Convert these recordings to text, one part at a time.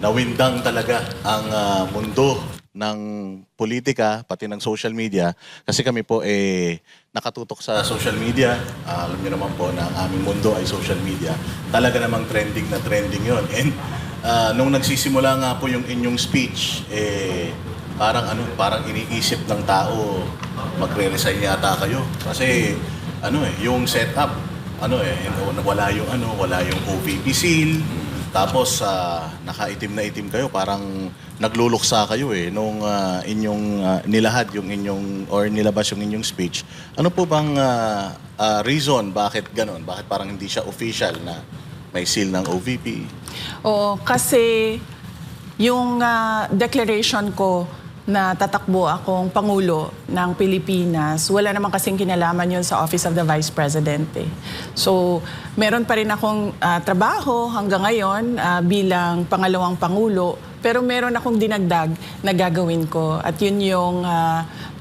nawindang talaga ang mundo ng politika, pati ng social media. Kasi kami po nakatutok sa social media. Alam niyo naman po na ang aming mundo ay social media. Talaga namang trending na trending yon. And nung nagsisimula nga po yung inyong speech, parang iniisip ng tao, magre-resign yata kayo. Kasi yung setup, wala yung OVP seal. Tapos nakaitim na itim kayo, parang nagluluksa kayo nung inyong nilahad yung inyong or nilabas yung inyong speech. Ano po bang reason bakit ganon? Bakit parang hindi siya official na may seal ng OVP? Oo, kasi yung declaration ko na tatakbo akong Pangulo ng Pilipinas, wala naman kasing kinalaman yun sa Office of the Vice President. So, meron pa rin akong trabaho hanggang ngayon bilang pangalawang Pangulo, pero meron akong dinagdag na gagawin ko. At yun yung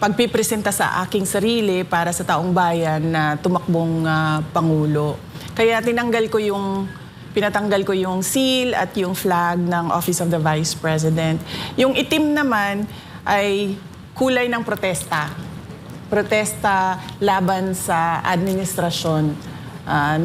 pagpipresenta sa aking sarili para sa taong bayan na tumakbong Pangulo. Kaya pinatanggal ko yung seal at yung flag ng Office of the Vice President. Yung itim naman ay kulay ng protesta. Protesta laban sa administrasyon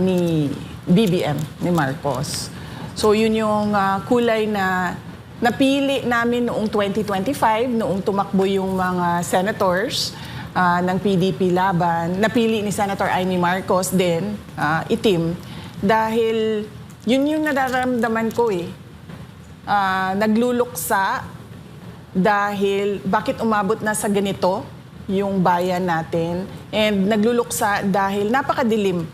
ni BBM, ni Marcos. So yun yung kulay na napili namin noong 2025, noong tumakbo yung mga senators ng PDP laban. Napili ni Senator Amy Marcos din, itim, dahil yun yung nararamdaman ko nagluluksa dahil bakit umabot na sa ganito yung bayan natin, and nagluluksa dahil napakadilim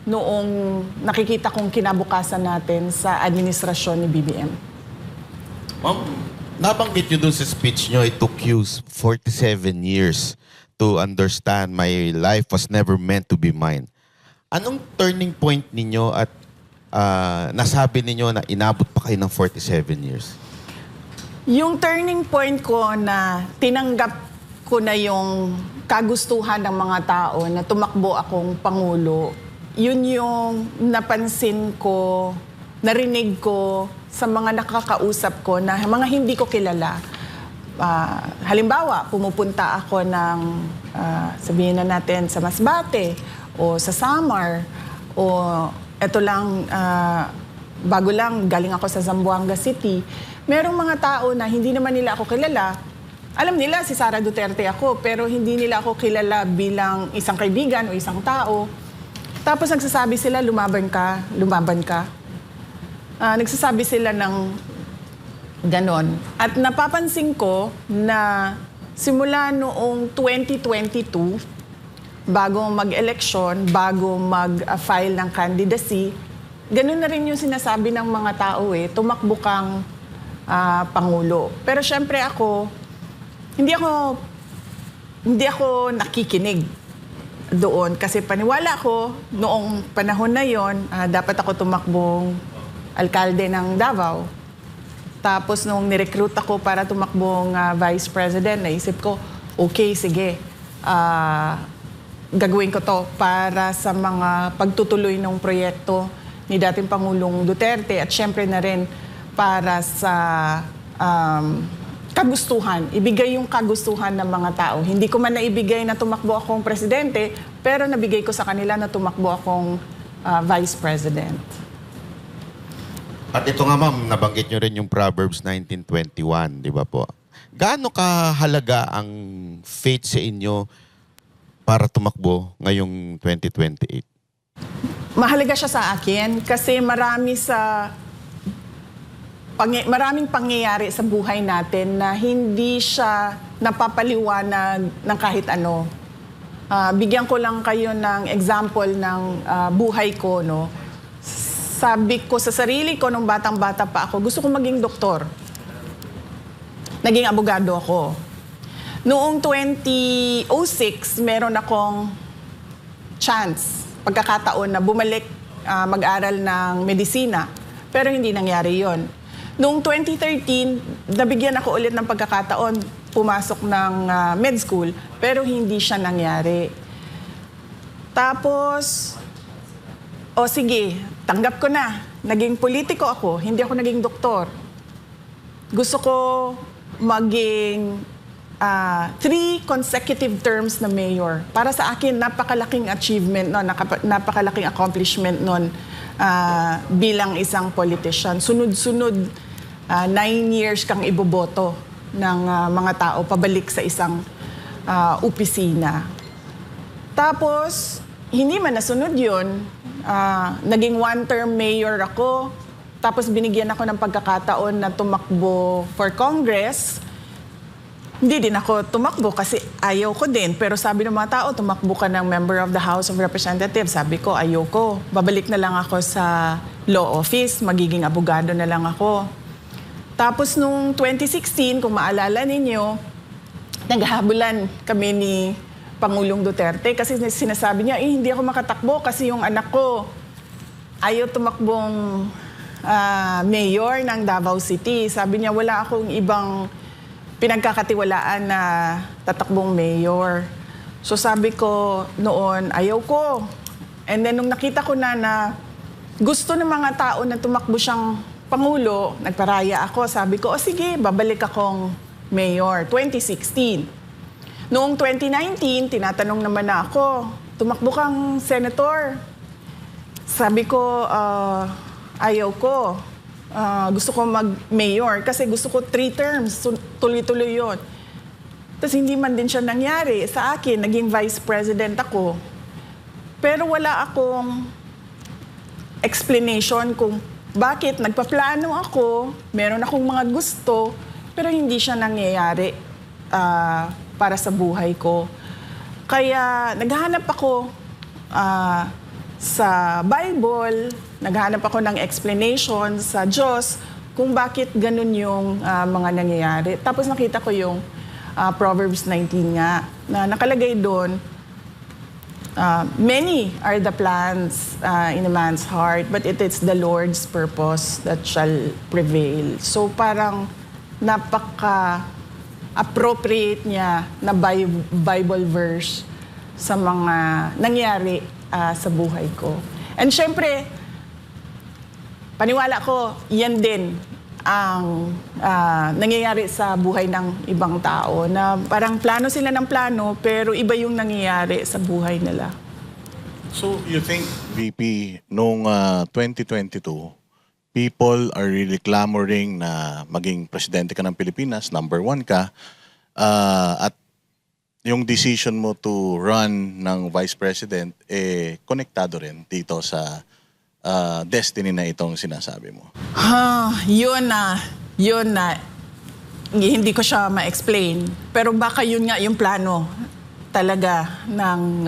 noong nakikita kong kinabukasan natin sa administrasyon ni BBM. Ma'am, nabanggit nyo dun sa speech nyo, it took you 47 years to understand my life was never meant to be mine. Anong turning point ninyo at nasabi ninyo na inabot pa kayo ng 47 years? Yung turning point ko na tinanggap ko na yung kagustuhan ng mga tao na tumakbo akong Pangulo, yun yung napansin ko, narinig ko sa mga nakakausap ko na mga hindi ko kilala. Halimbawa, pumupunta ako ng, sabihin na natin, sa Masbate o sa Samar o eto lang, bago lang, galing ako sa Zamboanga City. Merong mga tao na hindi naman nila ako kilala. Alam nila si Sara Duterte ako, pero hindi nila ako kilala bilang isang kaibigan o isang tao. Tapos nagsasabi sila, lumaban ka, lumaban ka. Nagsasabi sila ng ganon. At napapansin ko na simula noong 2022, bago mag-eleksyon, bago mag-file ng candidacy, ganun na rin yung sinasabi ng mga tao tumakbo kang Pangulo. Pero syempre hindi ako nakikinig doon kasi paniwala ko noong panahon na yon, dapat ako tumakbong alkalde ng Davao. Tapos nung nirecruit ako para tumakbong Vice President, naisip ko, okay, sige, gagawin ko to para sa mga pagtutuloy ng proyekto ni dating Pangulong Duterte at syempre na rin para sa kagustuhan. Ibigay yung kagustuhan ng mga tao. Hindi ko man naibigay na tumakbo akong presidente, pero nabigay ko sa kanila na tumakbo akong Vice President. At ito nga ma'am, nabanggit nyo rin yung Proverbs 19:21, di ba po? Gaano kahalaga ang faith sa inyo para tumakbo ngayong 2028? Mahalaga siya sa akin kasi maraming pangyayari sa buhay natin na hindi siya napapaliwanag ng kahit ano. Bigyan ko lang kayo ng example ng buhay ko. Sabi ko sa sarili ko nung batang-bata pa ako, gusto ko maging doktor. Naging abogado ako. Noong 2006, meron akong pagkakataon na bumalik mag-aral ng medisina. Pero hindi nangyari yon. Noong 2013, nabigyan ako ulit ng pagkakataon, pumasok ng med school, pero hindi siya nangyari. Tapos, sige, tanggap ko na. Naging politiko ako, hindi ako naging doktor. gusto ko maging 3 consecutive terms na mayor. Para sa akin, napakalaking achievement nun, napakalaking accomplishment nun bilang isang politician. Sunod-sunod, 9 years kang iboboto ng mga tao pabalik sa isang opisina. Tapos, hindi man nasunod yun. Naging 1-term mayor ako. Tapos binigyan ako ng pagkakataon na tumakbo for Congress. Hindi din ako tumakbo kasi ayaw ko din. Pero sabi ng mga tao, tumakbo ka ng member of the House of Representatives. Sabi ko, ayaw ko. Babalik na lang ako sa law office. Magiging abogado na lang ako. Tapos nung 2016, kung maalala ninyo, naghahabulan kami ni Pangulong Duterte kasi sinasabi niya, hindi ako makatakbo kasi yung anak ko ayaw tumakbong mayor ng Davao City. Sabi niya, wala akong ibang pinagkakatiwalaan na tatakbong mayor. So sabi ko noon, ayaw ko. And then nung nakita ko na gusto ng mga tao na tumakbo siyang Pangulo, nagparaya ako. Sabi ko, sige, babalik akong mayor. 2016. Noong 2019, tinatanong naman na ako, tumakbo kang senator. Sabi ko, ayaw ko. Gusto ko mag-mayor kasi gusto ko 3 terms. Tuloy-tuloy yun. Tapos hindi man din siya nangyari sa akin. Naging vice president ako. Pero wala akong explanation kung bakit nagpaplano ako, meron akong mga gusto, pero hindi siya nangyayari para sa buhay ko. Kaya naghahanap ako sa Bible, naghahanap ako ng explanation sa Diyos kung bakit ganun yung mga nangyayari. Tapos nakita ko yung Proverbs 19 nga, na nakalagay doon, many are the plans in a man's heart, but it is the Lord's purpose that shall prevail. So parang napaka-appropriate niya na Bible verse sa mga nangyari sa buhay ko. And syempre, paniwala ko, yan din ang nangyayari sa buhay ng ibang tao na parang plano sila ng plano pero iba yung nangyayari sa buhay nila. So you think, VP, noong 2022, people are really clamoring na maging presidente ka ng Pilipinas, number 1 ka, at yung decision mo to run ng vice president, konektado rin dito sa destiny na itong sinasabi mo? Yun na. Hindi ko siya ma-explain. Pero baka yun nga yung plano talaga ng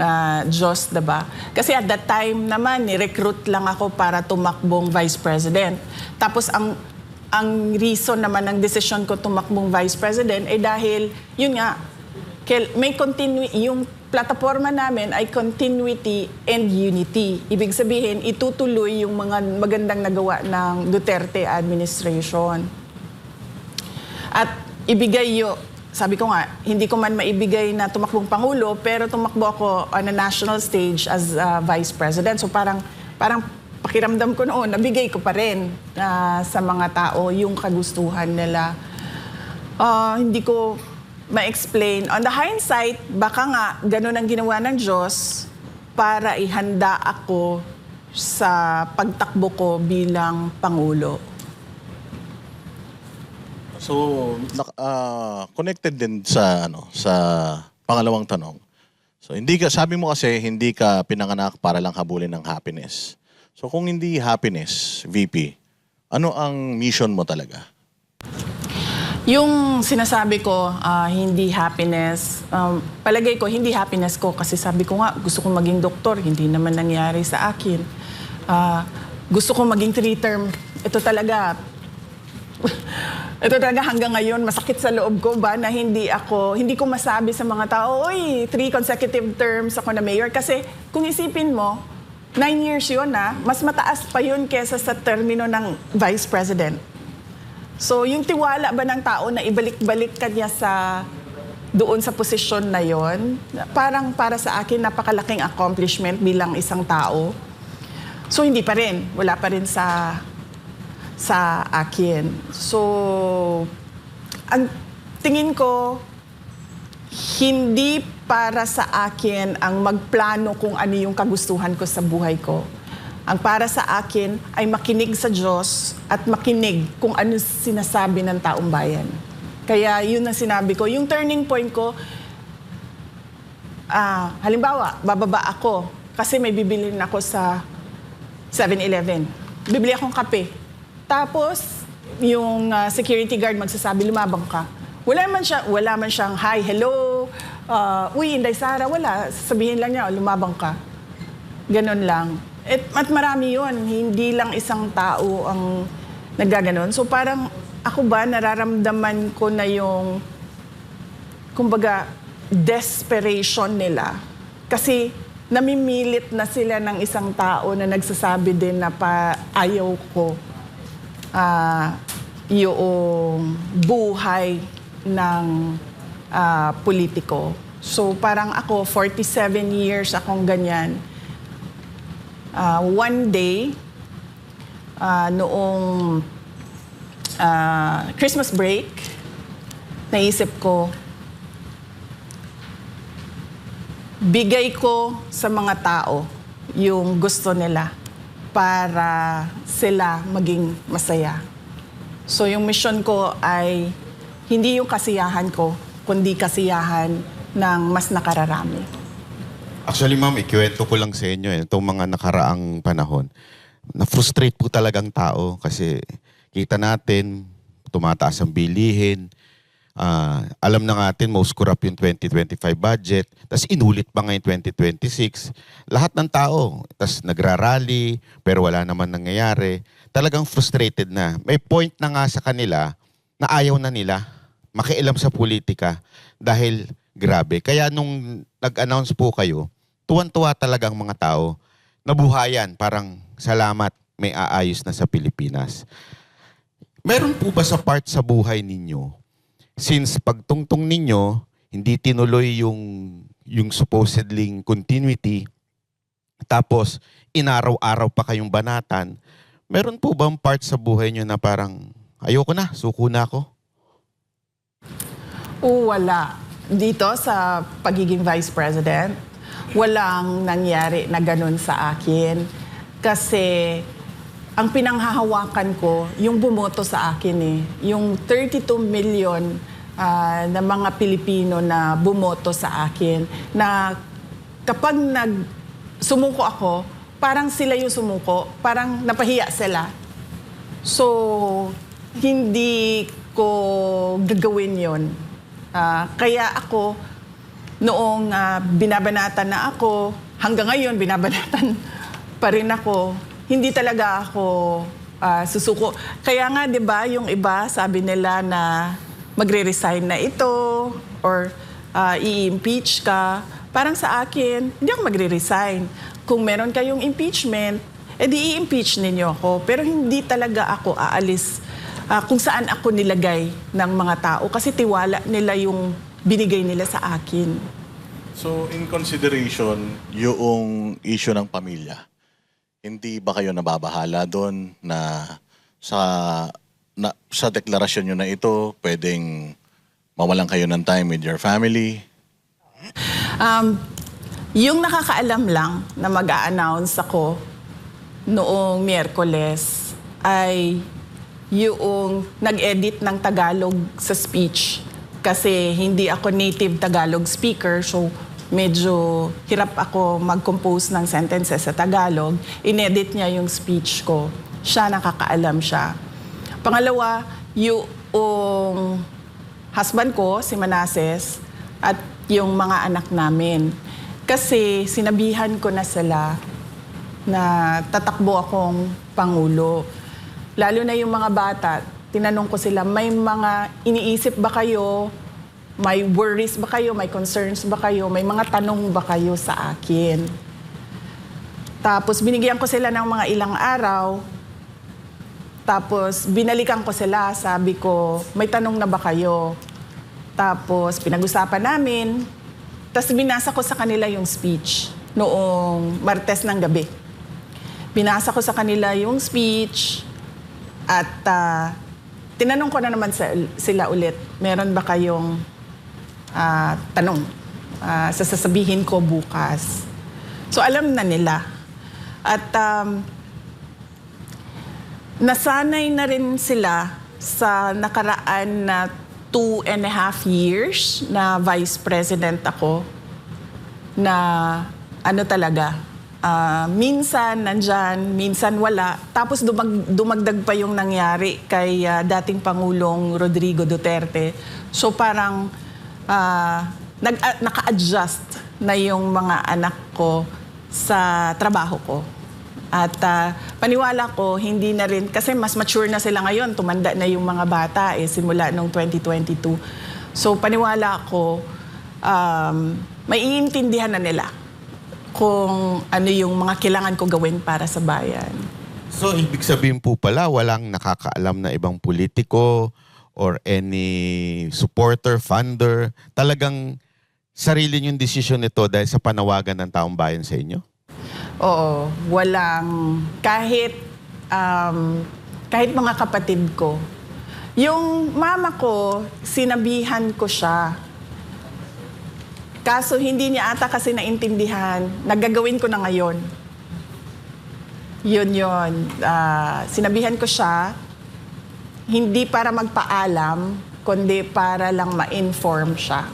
Diyos, diba? Kasi at that time naman, ni-recruit lang ako para tumakbong vice president. Tapos ang reason naman ng decision ko tumakbong vice president ay dahil, yun nga, may yung plataforma namin ay continuity and unity. Ibig sabihin, itutuloy yung mga magandang nagawa ng Duterte administration. At ibigay sabi ko nga, hindi ko man maibigay na tumakbong Pangulo, pero tumakbo ako on a national stage as Vice President. So parang pakiramdam ko noon, nabigay ko pa rin sa mga tao yung kagustuhan nila. Hindi ko ma-explain. On the hindsight, baka nga ganun ang ginawa ng Diyos para ihanda ako sa pagtakbo ko bilang Pangulo. So, connected din sa pangalawang tanong. So, sabi mo kasi hindi ka pinanganak para lang habulin ng happiness. So, kung hindi happiness, VP, ano ang mission mo talaga? Yung sinasabi ko, hindi happiness, palagay ko, hindi happiness ko kasi sabi ko nga, gusto kong maging doktor, hindi naman nangyari sa akin. Gusto kong maging 3-term. Ito talaga hanggang ngayon, masakit sa loob ko ba na hindi ko masabi sa mga tao, oy, 3 consecutive terms ako na mayor. Kasi kung isipin mo, 9 years yun mas mataas pa yun kesa sa termino ng vice president. So, yung tiwala ba ng tao na ibalik-balik ka niya doon sa posisyon na yon, parang para sa akin, napakalaking accomplishment bilang isang tao. So, hindi pa rin. Wala pa rin sa sa akin. So, ang tingin ko, hindi para sa akin ang magplano kung ano yung kagustuhan ko sa buhay ko. Ang para sa akin ay makinig sa Diyos at makinig kung ano sinasabi ng taong bayan. Kaya yun ang sinabi ko. Yung turning point ko, halimbawa, bababa ako kasi may bibilin ako sa 7-Eleven. Bibili akong kape. Tapos, yung security guard magsasabi, lumabang ka. Wala man siyang, hi, hello, uy, Inday Sara, wala. Sabihin lang niya, lumabang ka. Ganon lang. At marami yun. Hindi lang isang tao ang naggaganon. So parang ako ba, nararamdaman ko na yung, kumbaga, desperation nila. Kasi namimilit na sila ng isang tao na nagsasabi din na ayaw ko yung buhay ng politiko. So parang ako, 47 years akong ganyan. One day, noong Christmas break, naisip ko, bigay ko sa mga tao yung gusto nila para sila maging masaya. So yung mission ko ay hindi yung kasiyahan ko, kundi kasiyahan ng mas nakararami. Actually, ma'am, ikiwento ko lang sa inyo itong mga nakaraang panahon. Na-frustrate po talagang tao kasi kita natin, tumataas ang bilihin. Alam na natin, most corrupt yung 2025 budget. Tapos inulit pa ngayon 2026. Lahat ng tao, tapos nagrarally, pero wala naman nangyayari. Talagang frustrated na. May point na nga sa kanila na ayaw na nila makialam sa politika dahil grabe. Kaya nung nag-announce po kayo, tuwan-tuwa talagang mga tao, nabuhayan, parang salamat, may aayos na sa Pilipinas. Meron po ba sa part sa buhay ninyo, since pagtungtong ninyo, hindi tinuloy yung supposedly continuity, tapos inaraw-araw pa kayong banatan, meron po bang part sa buhay nyo na parang, ayoko na, suko na ako? Wala. Dito sa pagiging vice president, walang nangyari na ganun sa akin. Kasi ang pinanghahawakan ko, yung bumoto sa akin yung 32 million na mga Pilipino na bumoto sa akin, na kapag sumuko ako, parang sila yung sumuko, parang napahiya sila. So, hindi ko gagawin yon. Kaya ako, noong binabanatan na ako, hanggang ngayon binabanatan pa rin ako, hindi talaga ako susuko. Kaya nga, di ba, yung iba sabi nila na magre-resign na ito or i-impeach ka. Parang sa akin, hindi ako magre-resign. Kung meron kayong impeachment, edi i-impeach ninyo ako. Pero hindi talaga ako aalis kung saan ako nilagay ng mga tao kasi tiwala nila yung binigay nila sa akin. So, in consideration, yung issue ng pamilya, hindi ba kayo nababahala doon na sa deklarasyon nyo na ito, pwedeng mawalan kayo ng time with your family? Yung nakakaalam lang na mag-a-announce ako noong Miyerkules ay yung nag-edit ng Tagalog sa speech. Kasi hindi ako native Tagalog speaker, so medyo hirap ako mag-compose ng sentences sa Tagalog. Inedit niya yung speech ko. Siya, nakakaalam siya. Pangalawa, yung husband ko, si Manases, at yung mga anak namin. Kasi sinabihan ko na sila na tatakbo akong Pangulo. Lalo na yung mga bata, tinanong ko sila, may mga iniisip ba kayo? May worries ba kayo? May concerns ba kayo? May mga tanong ba kayo sa akin? Tapos binigyan ko sila ng mga ilang araw. Tapos binalikan ko sila, sabi ko, may tanong na ba kayo? Tapos pinag-usapan namin. Tapos binasa ko sa kanila yung speech noong Martes ng gabi. Binasa ko sa kanila yung speech. At tinanong ko na naman sila ulit, meron ba kayong tanong? Sasabihin ko bukas. So alam na nila. At nasanay na rin sila sa nakaraan na 2.5 years na vice president ako na ano talaga, minsan nandyan, minsan wala. Tapos dumagdag pa yung nangyari kay dating Pangulong Rodrigo Duterte. So parang naka-adjust na yung mga anak ko sa trabaho ko. At paniwala ko, hindi na rin, kasi mas mature na sila ngayon, tumanda na yung mga bata simula noong 2022. So paniwala ko, maiintindihan na nila kung ano yung mga kailangan ko gawin para sa bayan. So, ibig sabihin po pala, walang nakakaalam na ibang politiko or any supporter, funder. Talagang sarili niyong desisyon nito dahil sa panawagan ng taong bayan sa inyo? Oo, walang kahit mga kapatid ko. Yung mama ko, sinabihan ko siya. Kaso hindi niya ata kasi naintindihan. Nagagawin ko na ngayon. Yun. Sinabihan ko siya, hindi para magpaalam, kundi para lang ma-inform siya.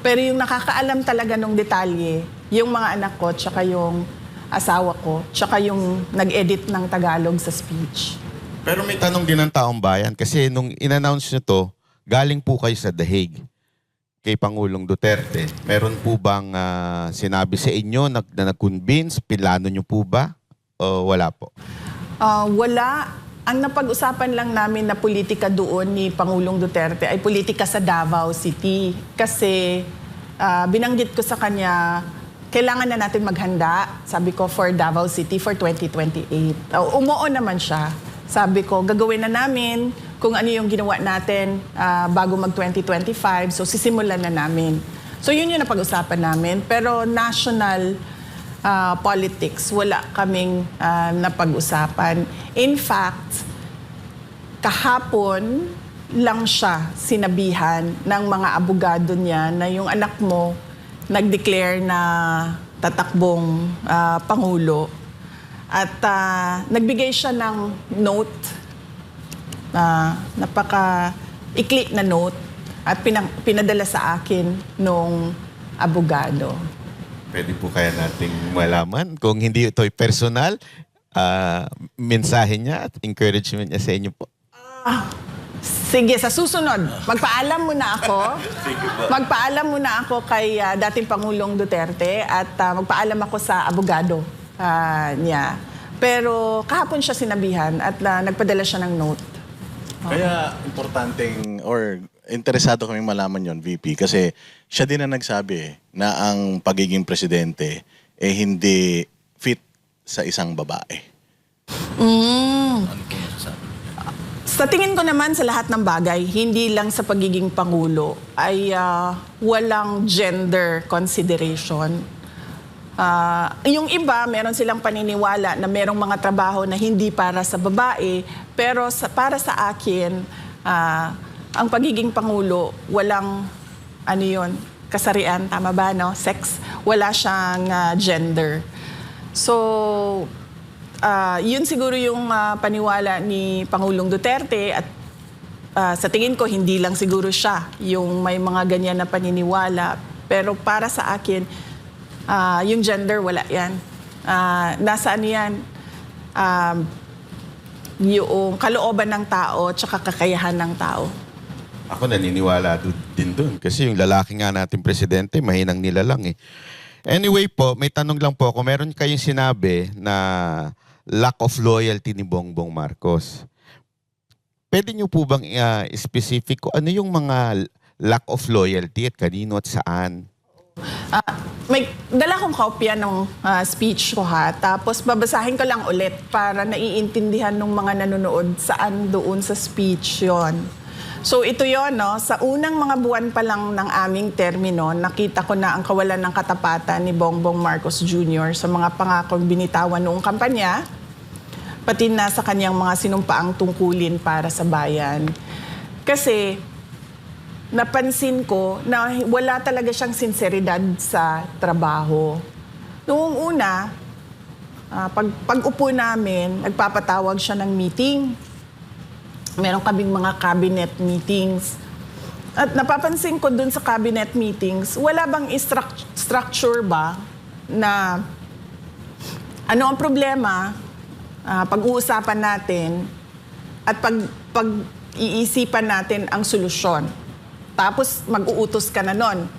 Pero yung nakakaalam talaga ng detalye, yung mga anak ko, tsaka yung asawa ko, tsaka yung nag-edit ng Tagalog sa speech. Pero may tanong din ng taong bayan kasi nung in-announce nyo to, galing po kayo sa The Hague kay Pangulong Duterte. Meron po bang sinabi sa inyo na nag-convince? Pilano nyo po ba? O wala po? Wala. Ang napag-usapan lang namin na politika doon ni Pangulong Duterte ay politika sa Davao City. Kasi binanggit ko sa kanya, kailangan na natin maghanda, sabi ko, for Davao City for 2028. Umuo naman siya. Sabi ko, gagawin na namin kung ano yung ginawa natin bago mag-2025. So, sisimulan na namin. So, yun yung napag-usapan namin. Pero national politics, wala kaming napag-usapan. In fact, kahapon lang siya sinabihan ng mga abogado niya na yung anak mo nag-declare na tatakbong Pangulo. At nagbigay siya ng note, napaka-ikli na note, at pinadala sa akin nung abogado. Pwede po kaya nating malaman kung hindi ito'y personal, mensahe niya at encouragement niya sa inyo po? Sige, sa susunod, magpaalam muna ako. Magpaalam muna ako kay dating Pangulong Duterte at magpaalam ako sa abogado niya. Pero kahapon siya sinabihan at nagpadala siya ng note. Kaya importanteng or interesado kaming malaman yon, VP, kasi siya din ang nagsabi na ang pagiging presidente hindi fit sa isang babae. Ano po masasabi? Sa tingin ko naman sa lahat ng bagay, hindi lang sa pagiging Pangulo, ay walang gender consideration. Yung iba, meron silang paniniwala na merong mga trabaho na hindi para sa babae, pero para sa akin, ang pagiging Pangulo, walang kasarian, tama ba, no? Sex, wala siyang gender. So, yun siguro yung paniwala ni Pangulong Duterte at sa tingin ko hindi lang siguro siya yung may mga ganyan na paniniwala. Pero para sa akin, yung gender, wala yan. Nasa ano yan? Yung kalooban ng tao tsaka kakayahan ng tao. Ako naniniwala din dun kasi yung lalaki nga natin presidente, mahinang nila lang eh. Anyway po, may tanong lang po ako. Meron kayong sinabi na lack of loyalty ni Bongbong Marcos. Pwede niyo po bang specific ko ano yung mga lack of loyalty at kanino at saan? May dala kong kopya ng speech ko ha. Tapos babasahin ko lang ulit para naiintindihan ng mga nanonood saan doon sa speech yon. So ito yon, no? Sa unang mga buwan pa lang ng aming termino, nakita ko na ang kawalan ng katapatan ni Bongbong Marcos Jr. sa mga pangakong binitawan noong kampanya. pati na sa kanyang mga sinumpaang tungkulin para sa bayan. Kasi napansin ko na wala talaga siyang sinseridad sa trabaho. Noong una, pag-upo namin, nagpapatawag siya ng meeting. Meron kaming mga cabinet meetings. At napapansin ko dun sa cabinet meetings, wala bang structure ba na ano ang problema, pag-uusapan natin at pag-iisipan natin ang solusyon. Tapos mag-uutos ka na nun.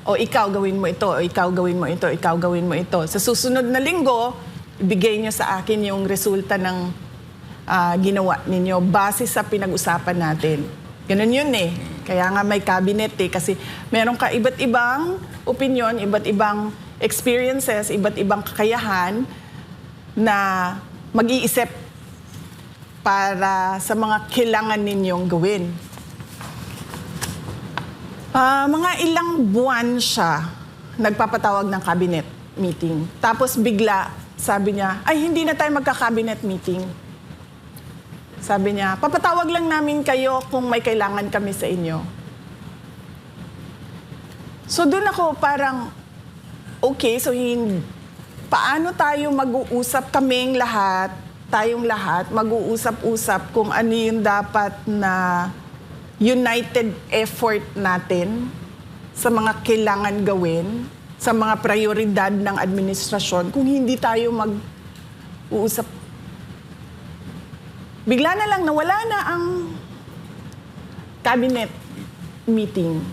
O ikaw gawin mo ito, o ikaw gawin mo ito, ikaw gawin mo ito. Sa susunod na linggo, ibigay nyo sa akin yung resulta ng ginawa ninyo base sa pinag-usapan natin. Ganun yun eh. Kaya nga may cabinet eh. Kasi meron ka iba't ibang opinion, iba't ibang experiences, iba't ibang kakayahan na mag-iisip para sa mga kailangan ninyong gawin. Mga ilang buwan siya nagpapatawag ng cabinet meeting. Tapos bigla, sabi niya, ay hindi na tayo magka-cabinet meeting. Sabi niya, papatawag lang namin kayo kung may kailangan kami sa inyo. So doon ako parang, okay, so paano tayo mag-uusap kaming lahat, tayong lahat, mag-uusap-usap kung ano yung dapat na united effort natin sa mga kailangan gawin, sa mga prioridad ng administrasyon, kung hindi tayo mag-uusap. Bigla na lang nawala na ang cabinet meeting.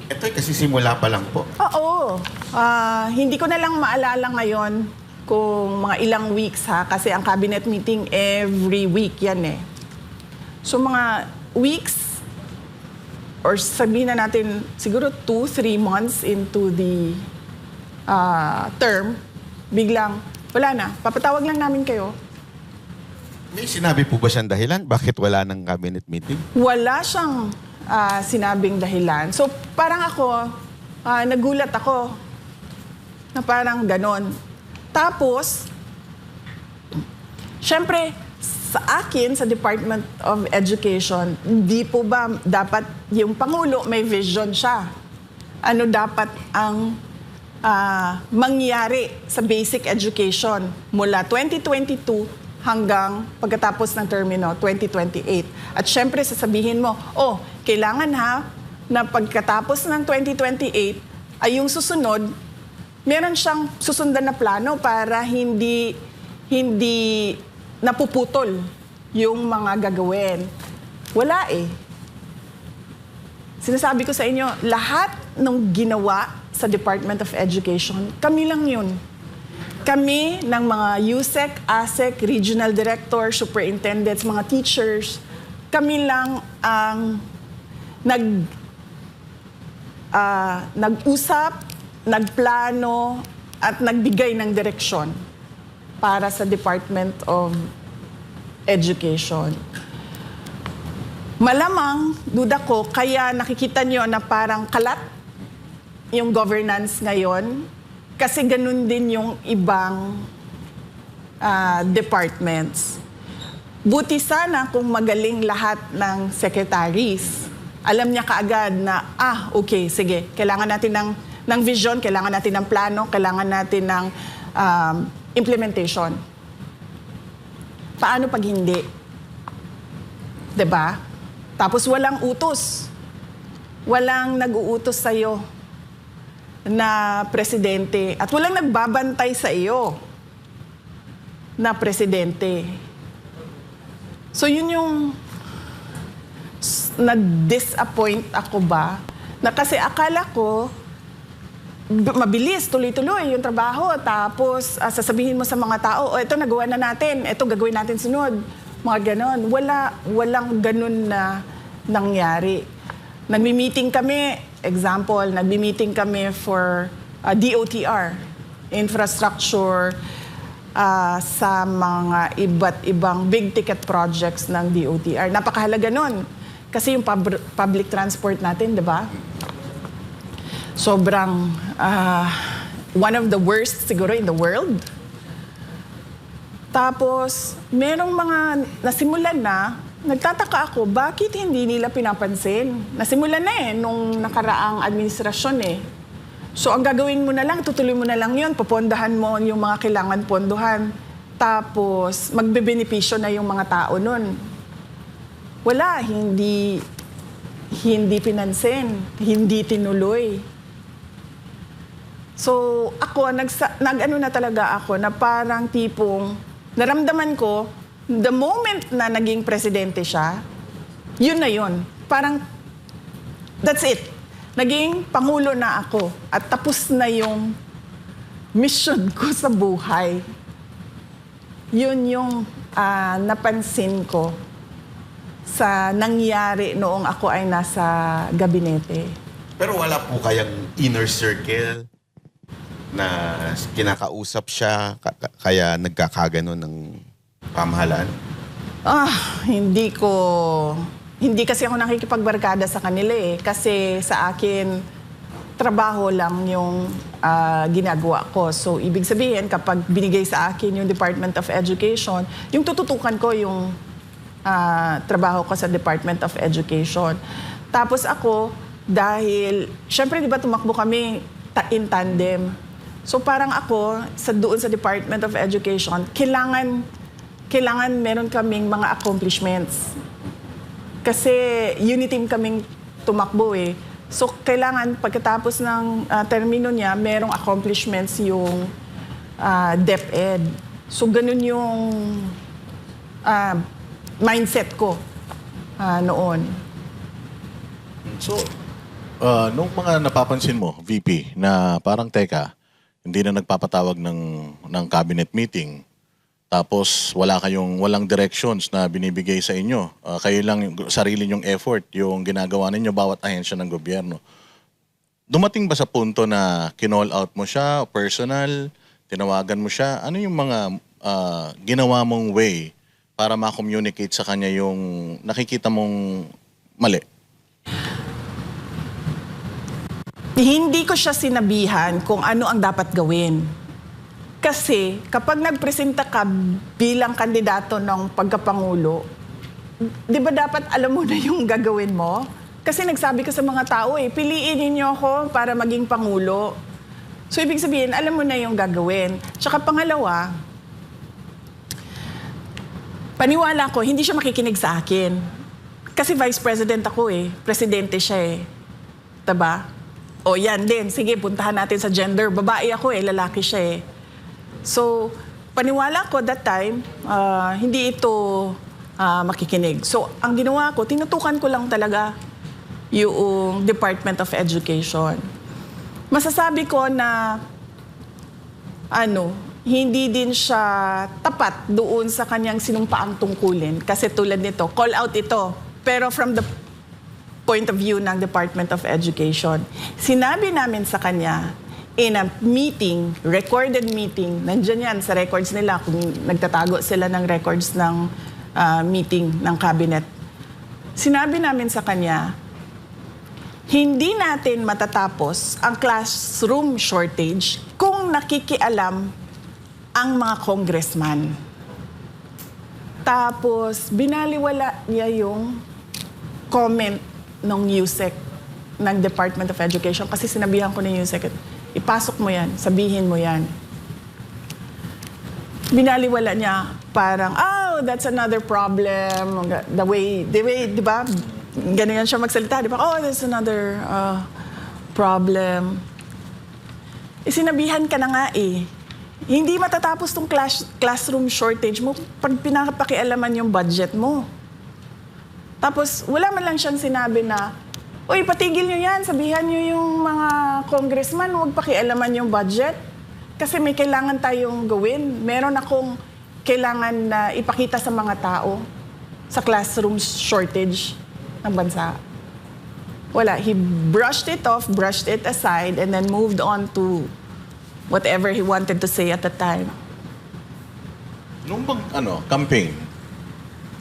Ito kasi simula pa lang po. Oo. Hindi ko na lang maalala ngayon kung mga ilang weeks ha, kasi ang cabinet meeting every week yan eh. So mga weeks, or sabihin na natin siguro 2-3 months into the term, biglang wala na, papatawag lang namin kayo. May sinabi po ba siyang dahilan? Bakit wala ng cabinet meeting? Wala siyang sinabing dahilan. So parang ako, nagulat ako na parang ganon. Tapos, syempre, sa akin, sa Department of Education, hindi po ba dapat yung Pangulo may vision siya? Ano dapat ang mangyari sa basic education mula 2022 hanggang pagkatapos ng termino, 2028. At syempre, sasabihin mo, kailangan na pagkatapos ng 2028, ay yung susunod, meron siyang susundan na plano para hindi napuputol yung mga gagawin. Wala eh. Sinasabi ko sa inyo, lahat ng ginawa sa Department of Education, kami lang yun. Kami ng mga USEC, ASEC, Regional Director, Superintendents, mga teachers, kami lang ang nag-usap, nagplano, at nagbigay ng direksyon para sa Department of Education. Malamang, duda ko, kaya nakikita nyo na parang kalat yung governance ngayon kasi ganun din yung ibang departments. Buti sana kung magaling lahat ng secretaries. Alam niya kaagad na, okay, sige, kailangan natin ng vision, kailangan natin ng plano, kailangan natin ng implementation. Paano pag hindi? 'Di ba? Tapos walang utos. Walang nag-uutos sa'yo na presidente at walang nagbabantay sa iyo na presidente. So yun yung na-disappoint ako ba na kasi akala ko mabilis, tuloy-tuloy yung trabaho. Tapos sasabihin mo sa mga tao, ito nagawa na natin, ito gagawin natin sunod. Mga ganon. Walang ganon na nangyari. Nagmi-meeting kami, example, nagmi-meeting kami for DOTR, infrastructure sa mga iba't ibang big ticket projects ng DOTR. Napakahalaga nun. Kasi yung public transport natin, di ba? Sobrang one of the worst siguro in the world. Tapos, merong mga nasimulan na, nagtataka ako, bakit hindi nila pinapansin? Nasimulan na nung nakaraang administrasyon So, ang gagawin mo na lang, tutuloy mo na lang yun, pupondahan mo yung mga kailangan pondohan. Tapos, magbebenepisyo na yung mga tao nun. Wala, hindi pinansin, hindi tinuloy. So, ako, nag-ano na talaga ako na parang tipong, naramdaman ko, the moment na naging presidente siya, yun na yun. Parang, that's it. Naging pangulo na ako at tapos na yung mission ko sa buhay. Yun yung napansin ko sa nangyari noong ako ay nasa gabinete. Pero wala po kayang inner circle na kinakausap siya kaya nagkakagano ng pamahalaan? Hindi kasi ako nakikipagbarkada sa kanila kasi sa akin trabaho lang yung ginagawa ko. So ibig sabihin kapag binigay sa akin yung Department of Education, yung tututukan ko yung trabaho ko sa Department of Education. Tapos ako, dahil, syempre di ba tumakbo kami in tandem. So parang ako, doon sa Department of Education, kailangan meron kaming mga accomplishments. Kasi uniteam kaming tumakbo So kailangan pagkatapos ng termino niya, merong accomplishments yung DepEd. So ganun yung mindset ko noon. So, nung mga napapansin mo, VP, na parang teka, hindi na nagpapatawag ng cabinet meeting, tapos walang directions na binibigay sa inyo. Kayo lang, sarili nyong effort, yung ginagawa ninyo bawat ahensya ng gobyerno. Dumating ba sa punto na kinall out mo siya, personal, tinawagan mo siya? Ano yung mga ginawa mong way para ma-communicate sa kanya yung nakikita mong mali? Hindi ko siya sinabihan kung ano ang dapat gawin. Kasi kapag nagpresenta ka bilang kandidato ng pagkapangulo, di ba dapat alam mo na yung gagawin mo? Kasi nagsabi ko sa mga tao piliin ninyo ako para maging pangulo. So ibig sabihin, alam mo na yung gagawin. Tsaka pangalawa, paniwala ko, hindi siya makikinig sa akin. Kasi vice president ako presidente siya Diba? O yan din, sige, puntahan natin sa gender. Babae ako lalaki siya So, paniwala ko that time, hindi ito makikinig. So, ang ginawa ko, tinutukan ko lang talaga yung Department of Education. Masasabi ko na, hindi din siya tapat doon sa kanyang sinumpaang tungkulin. Kasi tulad nito, call out ito. Pero from the point of view ng Department of Education, sinabi namin sa kanya, in a meeting, recorded meeting, nandyan yan sa records nila kung nagtatago sila ng records ng meeting ng cabinet. Sinabi namin sa kanya, hindi natin matatapos ang classroom shortage kung nakikialam ang mga congressman. Tapos, binaliwala niya yung comment ng USEC, ng Department of Education, kasi sinabihan ko ng USEC, ipasok mo yan, sabihin mo yan. Binaliwala niya, parang, that's another problem. The way, di ba? Ganyan siya magsalita, di ba? That's another problem. Sinabihan ka na nga Hindi matatapos tong classroom shortage mo pag pinapakialaman yung budget mo. Tapos, wala man lang siyang sinabi na, patigil nyo yan, sabihan nyo yung mga congressman, huwag pakialaman yung budget. Kasi may kailangan tayong gawin. Meron akong kailangan na ipakita sa mga tao sa classroom shortage ng bansa. Wala. He brushed it off, brushed it aside, and then moved on to whatever he wanted to say at the time. Nung bang, campaign,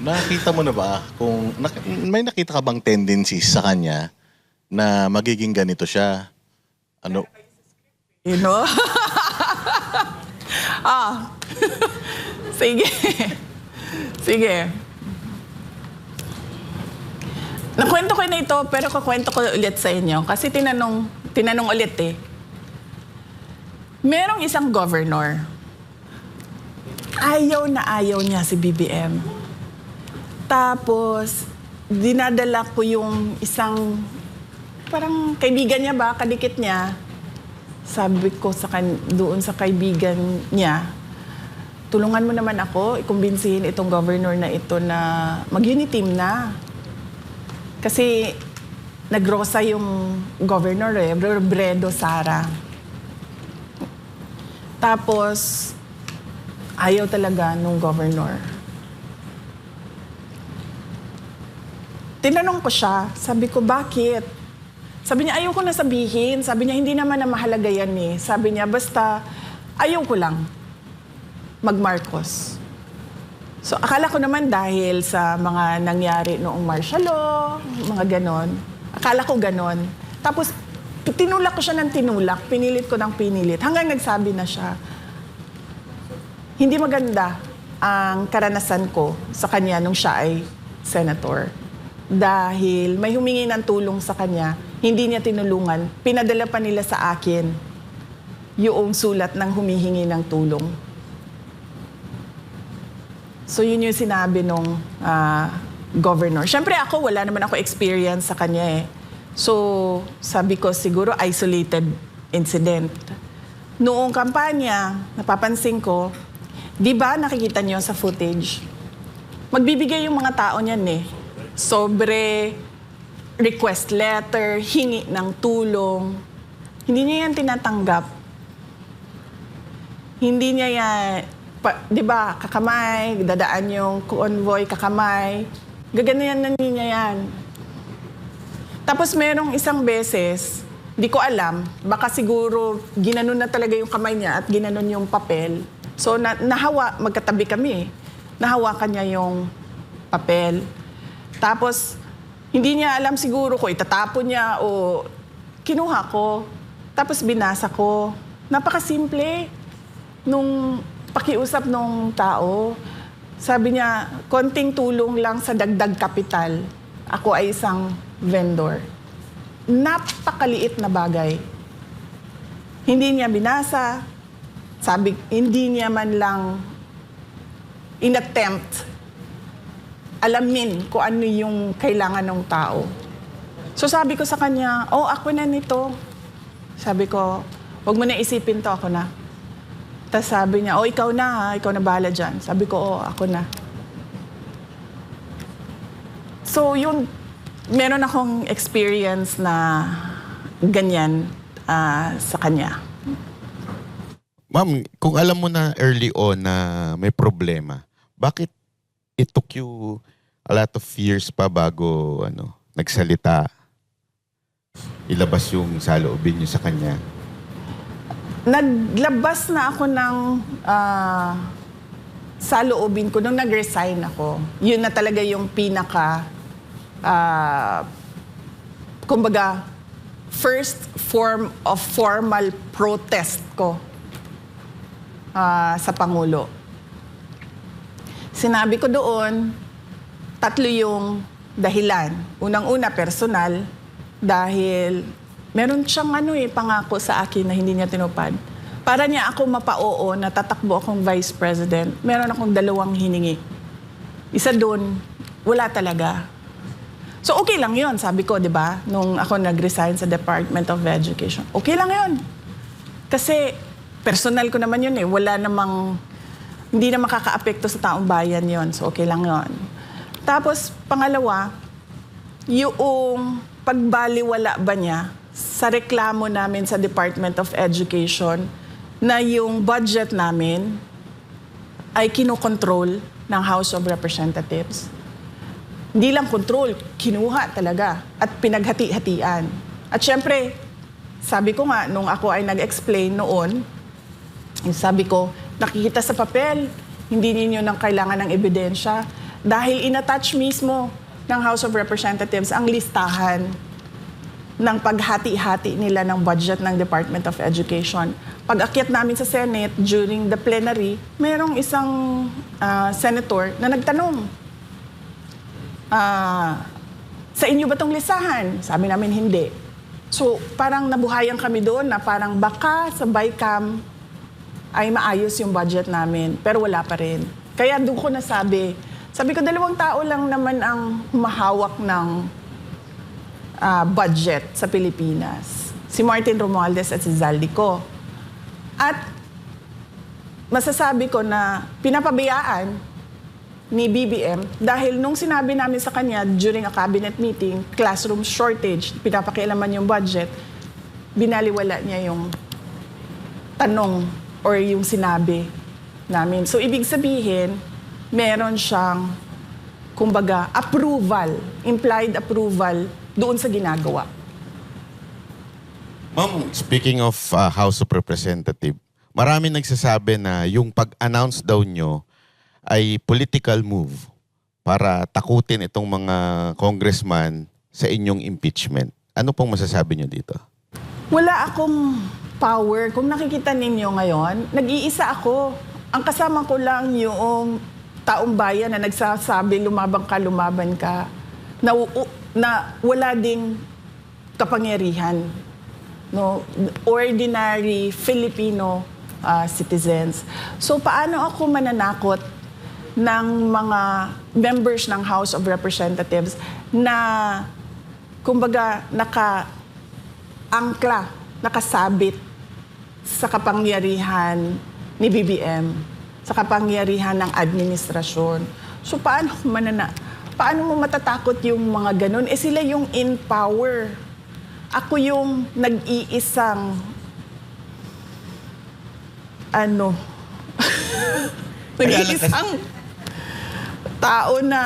nakita mo na ba kung may nakita ka bang tendencies sa kanya na magiging ganito siya? Sige. Sige. Nakwento ko na ito, pero kukwento ko ulit sa inyo. Kasi tinanong ulit eh. Merong isang governor. Ayaw na ayaw niya si BBM. Tapos, dinadala ko yung isang, parang kaibigan niya ba, kadikit niya. Sabi ko doon sa kaibigan niya, tulungan mo naman ako, ikumbinsihin itong governor na ito na mag-uniteam na. Kasi nagrosa yung governor Robredo Sara. Tapos, ayaw talaga nung governor. Tinanong ko siya, sabi ko, bakit? Sabi niya, ayaw ko na sabihin. Sabi niya, hindi naman na mahalaga yan eh. Sabi niya, basta ayaw ko lang mag-Marcos. So, akala ko naman dahil sa mga nangyari noong martial law, mga ganon. Akala ko ganon. Tapos, tinulak ko siya ng tinulak, pinilit ko ng pinilit. Hanggang nagsabi na siya, hindi maganda ang karanasan ko sa kanya nung siya ay senator. Dahil may humingi ng tulong sa kanya, hindi niya tinulungan. Pinadala pa nila sa akin yung sulat ng humihingi ng tulong. So yun yung sinabi nung governor. Siyempre ako, wala naman ako experience sa kanya eh. So sabi ko siguro isolated incident. Noong kampanya, napapansin ko, di ba nakikita niyo sa footage, magbibigay yung mga tao niyan eh. Sobre request letter, hingi ng tulong. Hindi niya yan tinatanggap. Hindi niya yan, di ba, kakamay, dadaan yung convoy, kakamay. Gaganayan na niya yan. Tapos merong isang beses, di ko alam, baka siguro ginanon na talaga yung kamay niya at ginanon yung papel. So magkatabi kami. Nahawakan niya yung papel. Tapos, hindi niya alam siguro ko itatapon niya o kinuha ko. Tapos binasa ko. Napakasimple nung pakiusap nung tao. Sabi niya, konting tulong lang sa dagdag kapital. Ako ay isang vendor. Napakaliit na bagay. Hindi niya binasa. Sabi, hindi niya man lang inattempt alamin kung ano yung kailangan ng tao. So sabi ko sa kanya, oh, ako na nito. Sabi ko, huwag mo na isipin to, ako na. Tapos sabi niya, oh, ikaw na ha, ikaw na bahala dyan. Sabi ko, oh, ako na. So yun, meron akong experience na ganyan sa kanya. Ma'am, kung alam mo na early on na may problema, bakit it took you a lot of years pa bago nagsalita, ilabas yung saloobin niyo sa kanya? Naglabas na ako ng saloobin ko nung nag-resign ako. Yun na talaga yung pinaka, kumbaga, first form of formal protest ko sa Pangulo. Sinabi ko doon, 3 yung dahilan. Unang-una, personal, dahil meron siyang pangako sa akin na hindi niya tinupad. Para niya ako mapa-oo na tatakbo akong vice president, meron akong 2 hiningi. Isa doon, wala talaga. So okay lang yun, sabi ko, di ba? Nung ako nag-resign sa Department of Education. Okay lang yun. Kasi personal ko naman yun eh. Wala namang, hindi na makaka-apekto sa taong bayan yon. So okay lang yon. Tapos pangalawa, yung pagbaliwala ba niya sa reklamo namin sa Department of Education na yung budget namin ay kinokontrol ng House of Representatives. Hindi lang control, kinuha talaga at pinaghati-hatian. At syempre, sabi ko nga, nung ako ay nag-explain noon, sabi ko, nakikita sa papel, hindi ninyo nang kailangan ng ebidensya dahil inattach mismo ng House of Representatives ang listahan ng paghati-hati nila ng budget ng Department of Education. Pag akyat namin sa Senate during the plenary, merong isang senator na nagtanong, sa inyo ba itong listahan? Sabi namin, hindi. So, parang nabuhayan kami doon na parang baka sa BICAM ay maayos yung budget namin, pero wala pa rin. Kaya doon ko nasabi, sabi ko, 2 tao lang naman ang humahawak ng budget sa Pilipinas. Si Martin Romualdez at si Zaldico. At masasabi ko na pinapabayaan ni BBM dahil nung sinabi namin sa kanya during a cabinet meeting, classroom shortage, pinapakialaman yung budget, binaliwala niya yung tanong or yung sinabi namin. So, ibig sabihin, meron siyang, kumbaga, approval, implied approval doon sa ginagawa. Ma'am, speaking of House of Representative, marami nagsasabi na yung pag-announce daw nyo ay political move para takutin itong mga congressman sa inyong impeachment. Ano pong masasabi nyo dito? Wala akong power. Kung nakikita ninyo ngayon, nag-iisa ako. Ang kasama ko lang yung taong bayan na nagsasabi, lumaban ka, na wala ding kapangyarihan. No? Ordinary Filipino citizens. So paano ako mananakot ng mga members ng House of Representatives na kumbaga naka-angkla, nakasabit sa kapangyarihan ni BBM, sa kapangyarihan ng administrasyon. So paano mo matatakot yung mga ganun? Eh sila yung in power. Ako yung nag-iisang nag-iisang tao na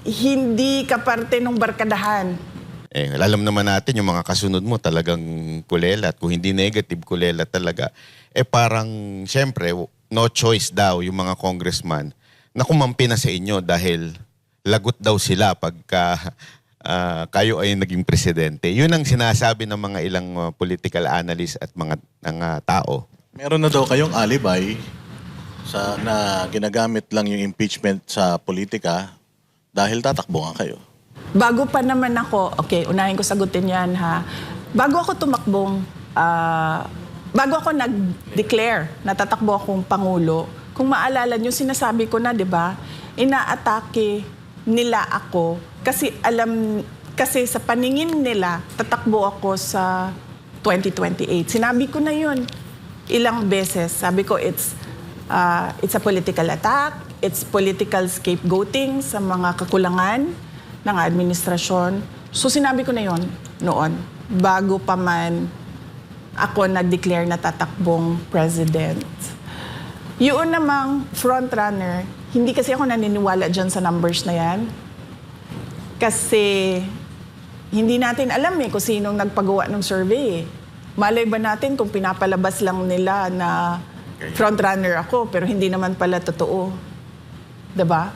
hindi kaparte ng barkadahan. Alam naman natin yung mga kasunod mo talagang kulelat. Kung hindi negative, kulelat talaga. Parang, syempre, no choice daw yung mga congressman na kumampi na sa inyo dahil lagot daw sila pagka kayo ay naging presidente. Yun ang sinasabi ng mga ilang political analysts at mga tao. Meron na daw kayong alibay na ginagamit lang yung impeachment sa politika dahil tatakbo nga kayo. Bago pa naman ako, okay, unahin ko sagutin yan ha. Bago ako tumakbong, bago ako nag-declare na tatakbo akong Pangulo, kung maalala nyo, sinasabi ko na, di ba, inaatake nila ako kasi sa paningin nila, tatakbo ako sa 2028. Sinabi ko na yun ilang beses. Sabi ko, it's a political attack, it's political scapegoating sa mga kakulangan ng administrasyon. So sinabi ko na yun noon, bago pa man ako nag-declare na tatakbong president. Yun namang frontrunner, hindi kasi ako naniniwala dyan sa numbers na yan. Kasi hindi natin alam kung sinong nagpagawa ng survey. Malay ba natin kung pinapalabas lang nila na frontrunner ako pero hindi naman pala totoo. 'Di ba?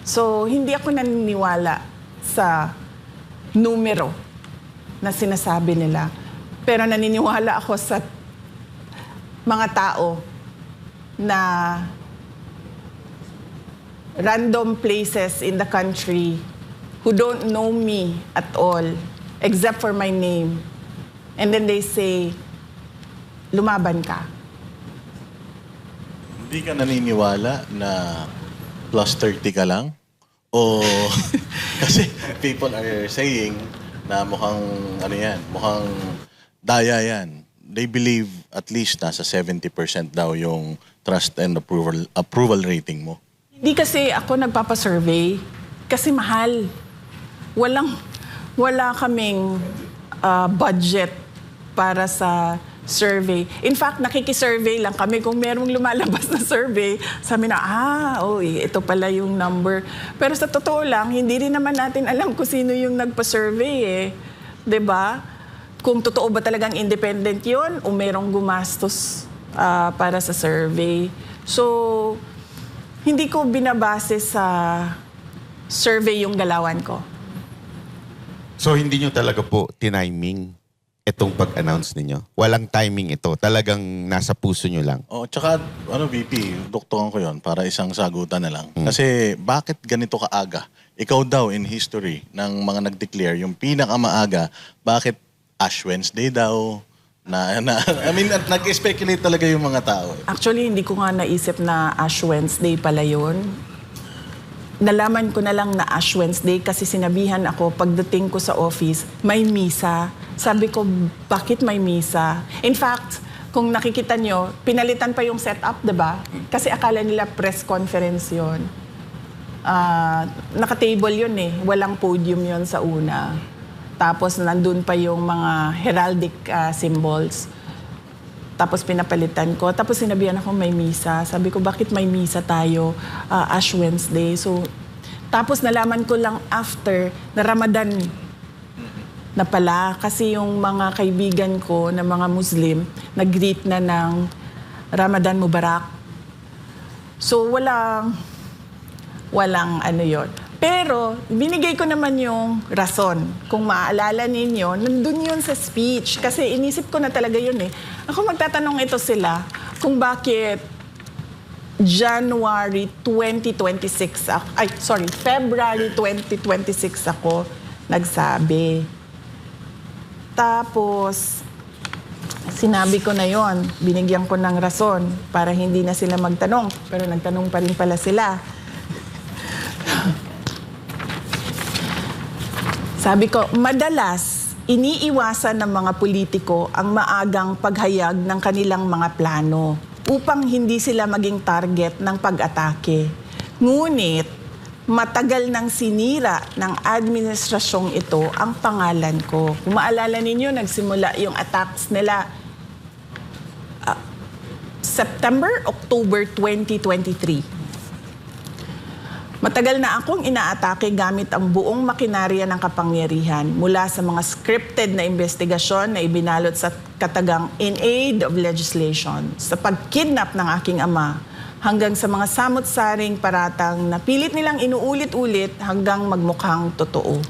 So, hindi ako naniniwala sa numero na sinasabi nila. Pero naniniwala ako sa mga tao na random places in the country who don't know me at all except for my name. And then they say, lumaban ka. Hindi ka naniniwala na plus 30 ka lang? O kasi people are saying na mukhang mukhang daya yan. They believe at least nasa 70% daw yung trust and approval rating mo. Hindi kasi ako nagpapasurvey kasi mahal. Wala kaming budget para sa survey. In fact, nakikisurvey lang kami. Kung merong lumalabas na survey, sabi na, ito pala yung number. Pero sa totoo lang, hindi rin naman natin alam kung sino yung nagpa-survey 'Di ba? Kung totoo ba talagang independent yun o merong gumastos para sa survey. So, hindi ko binabase sa survey yung galawan ko. So hindi nyo talaga po tiniming itong pag-announce ninyo? Walang timing ito. Talagang nasa puso nyo lang. Oh, tsaka VP, doktoran ko 'yon para isang sagutan na lang. Kasi bakit ganito kaaga? Ikaw daw in history ng mga nag-declare yung pinakamaaga, bakit Ash Wednesday daw? Nag-speculate talaga yung mga tao. Actually, hindi ko nga naisip na Ash Wednesday pala yun. Nalaman ko na lang na Ash Wednesday kasi sinabihan ako pagdating ko sa office, may misa. Sabi ko, bakit may misa? In fact, kung nakikita nyo, pinalitan pa yung setup, diba? Kasi akala nila press conference yun. Naka-table yun eh. Walang podium yun sa una. Tapos nandun pa yung mga heraldic symbols. Tapos pinapalitan ko. Tapos sinabihan ako may misa. Sabi ko, bakit may misa tayo? Ash Wednesday. So, tapos nalaman ko lang after na Ramadan na pala. Kasi yung mga kaibigan ko na mga Muslim, nag-greet na ng Ramadan Mubarak. So, walang ano yun. Pero, binigay ko naman yung rason. Kung maaalala ninyo, nandun yun sa speech. Kasi inisip ko na talaga yun eh. Ako magtatanong ito sila kung bakit February 2026 ako nagsabi. Tapos, sinabi ko na yon, binigyan ko ng rason para hindi na sila magtanong. Pero nagtanong pa rin pala sila. Sabi ko, madalas, iniiwasan ng mga politiko ang maagang paghayag ng kanilang mga plano upang hindi sila maging target ng pag-atake. Ngunit, matagal nang sinira ng administrasyong ito ang pangalan ko. Kung maalala ninyo, nagsimula yung attacks nila October 2023. Matagal na akong inaatake gamit ang buong makinarya ng kapangyarihan mula sa mga scripted na investigasyon na ibinalot sa katagang in aid of legislation, sa pagkidnap ng aking ama, hanggang sa mga samot-saring paratang na pilit nilang inuulit-ulit hanggang magmukhang totoo.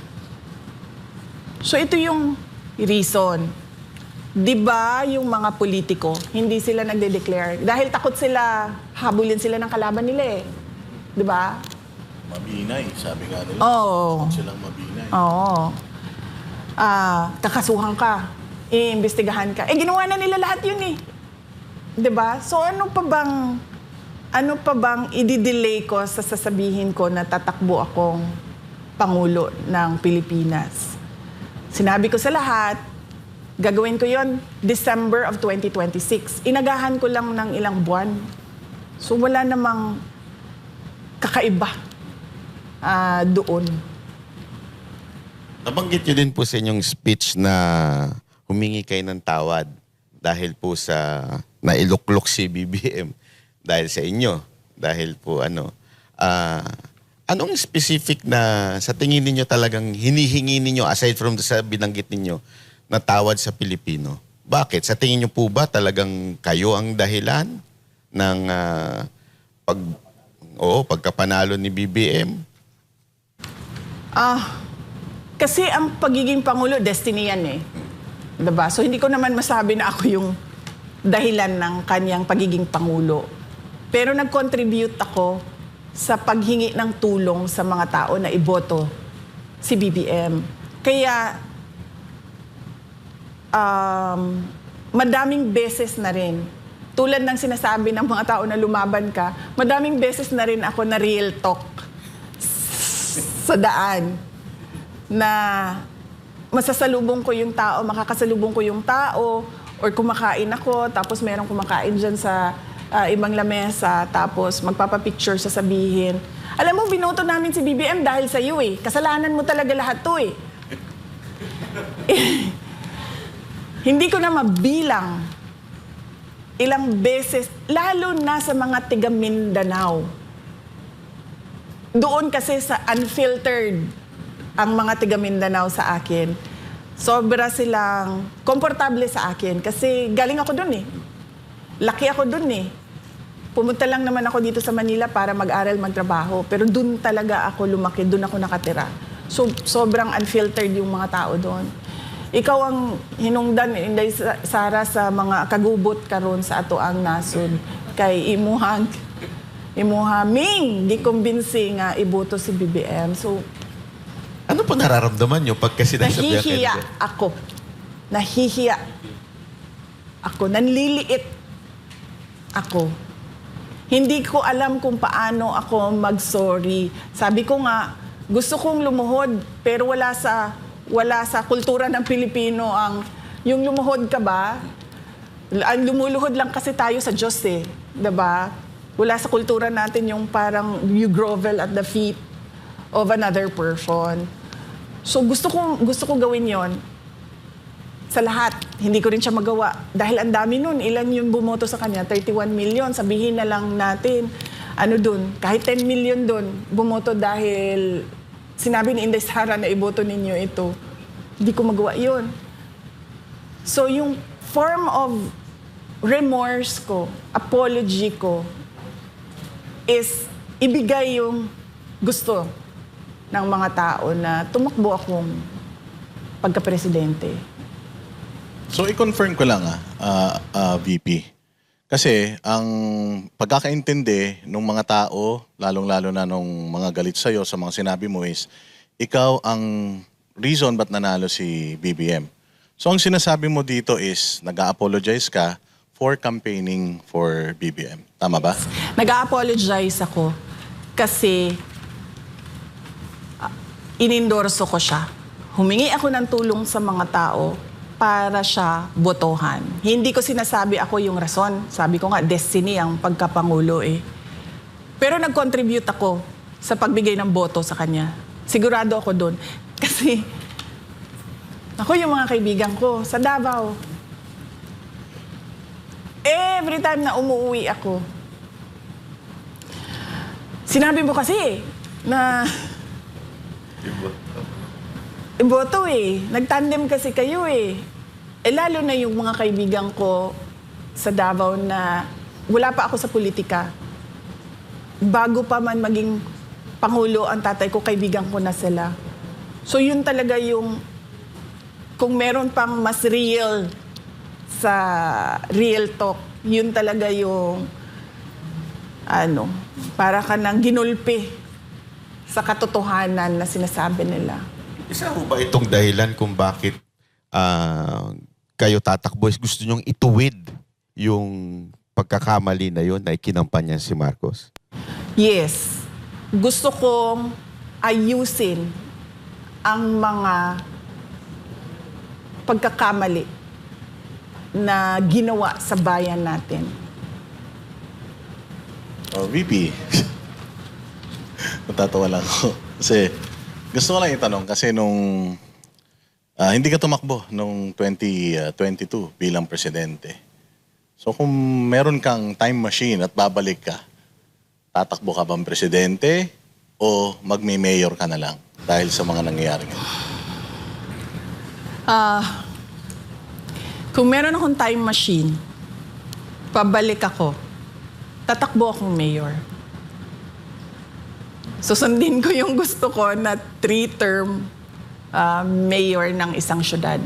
So ito yung reason. Diba yung mga politiko, hindi sila nagde-declare dahil takot sila, habulin sila ng kalaban nila eh. Diba? Mabinay, sabi nga nila. Oo. Silang mabinay. Oo. Kakasuhan ka. Iimbestigahan ka. Ginawa na nila lahat yun eh. 'Di ba? So ano pa bang i-delay ko sa sasabihin ko na tatakbo akong Pangulo ng Pilipinas? Sinabi ko sa lahat, gagawin ko yon December of 2026. Inagahan ko lang ng ilang buwan. So wala namang kakaiba doon. Nabanggit nyo din po sa inyong speech na humingi kayo ng tawad dahil po sa nailuklok si BBM dahil sa inyo. Dahil po anong specific na sa tingin ninyo talagang hinihingi ninyo aside from sa binanggit ninyo na tawad sa Pilipino? Bakit? Sa tingin nyo po ba talagang kayo ang dahilan ng pagkapanalo ni BBM? Kasi ang pagiging Pangulo, destiny yan eh. Diba? So hindi ko naman masabi na ako yung dahilan ng kanyang pagiging Pangulo. Pero nag-contribute ako sa paghingi ng tulong sa mga tao na iboto si BBM. Kaya madaming beses na rin, tulad ng sinasabi ng mga tao na lumaban ka, madaming beses na rin ako na real talk sa daan na masasalubong ko yung tao, makakasalubong ko yung tao, or kumakain ako, tapos merong kumakain dyan sa ibang lamesa, tapos magpapapicture sasabihin, alam mo, binoto namin si BBM dahil sa iyo eh. Kasalanan mo talaga lahat to eh. Hindi ko na mabilang ilang beses, lalo na sa mga tiga Mindanao. Doon kasi sa unfiltered ang mga tiga Mindanao sa akin. Sobra silang komportable sa akin kasi galing ako doon eh. Laki ako doon eh. Pumunta lang naman ako dito sa Manila para mag-aral, magtrabaho. Pero doon talaga ako lumaki, doon ako nakatira. So, sobrang unfiltered yung mga tao doon. Ikaw ang hinungdan, Inday Sara, sa mga kagubot karon sa ato ang nasod. Kay imuhaming, di kumbinsi nga iboto si BBM. So, Ano po nararamdaman nyo pagka sinasabihan kayo? nahihiya ako. Nahihiya ako. Nanliliit ako. Hindi ko alam kung paano ako mag-sorry. Sabi ko nga, gusto kong lumuhod, pero wala sa kultura ng Pilipino ang yung lumuhod ka ba? Ang lumuluhod lang kasi tayo sa Diyos eh. 'Di ba? Wala sa kultura natin yung parang you grovel at the feet of another person. So gusto ko gawin yon sa lahat. Hindi ko rin siya magawa. Dahil ang dami nun. Ilan yung bumoto sa kanya? 31 million. Sabihin na lang natin, kahit 10 million dun, bumoto dahil sinabi ni Inday Sara na iboto ninyo ito. Hindi ko magawa yun. So yung form of remorse ko, apology ko, is ibigay yung gusto ng mga tao na tumakbo akong pagka-presidente. So, i-confirm ko lang, VP. Kasi, ang pagkakaintindi ng mga tao, lalong-lalo na nung mga galit sa'yo sa mga sinabi mo is, ikaw ang reason ba't nanalo si BBM. So, ang sinasabi mo dito is, nag-a-apologize ka for campaigning for BBM. Tama ba? Nag-a-apologize ako kasi inendorso ko siya. Humingi ako ng tulong sa mga tao para siya botohan. Hindi ko sinasabi ako yung rason. Sabi ko nga, destiny ang pagkapangulo eh. Pero nag-contribute ako sa pagbigay ng boto sa kanya. Sigurado ako doon. Kasi ako yung mga kaibigan ko sa Davao. Every time na umuwi ako, sinabi mo kasi na iboto eh. Nagtandem kasi kayo eh. Lalo na yung mga kaibigan ko sa Davao na wala pa ako sa politika. Bago pa man maging pangulo ang tatay ko, kaibigan ko na sila. So yun talaga yung, kung meron pang mas real sa real talk, yun talaga yung para ka nang ginulpi sa katotohanan na sinasabi nila. Isa ho ba itong dahilan kung bakit kayo tatakbo? Gusto nyong ituwid yung pagkakamali na yun na ikinampanyan si Marcos? Yes. Gusto kong ayusin ang mga pagkakamali na ginawa sa bayan natin. VP, natatawa lang ako. Kasi gusto ko lang itanong kasi nung hindi ka tumakbo nung 2022 bilang presidente. So kung meron kang time machine at babalik ka, tatakbo ka bang presidente o magme-mayor ka na lang dahil sa mga nangyayari ngayon? Kung meron akong time machine, pabalik ako, tatakbo akong mayor. Susundin ko yung gusto ko na 3-term mayor ng isang syudad.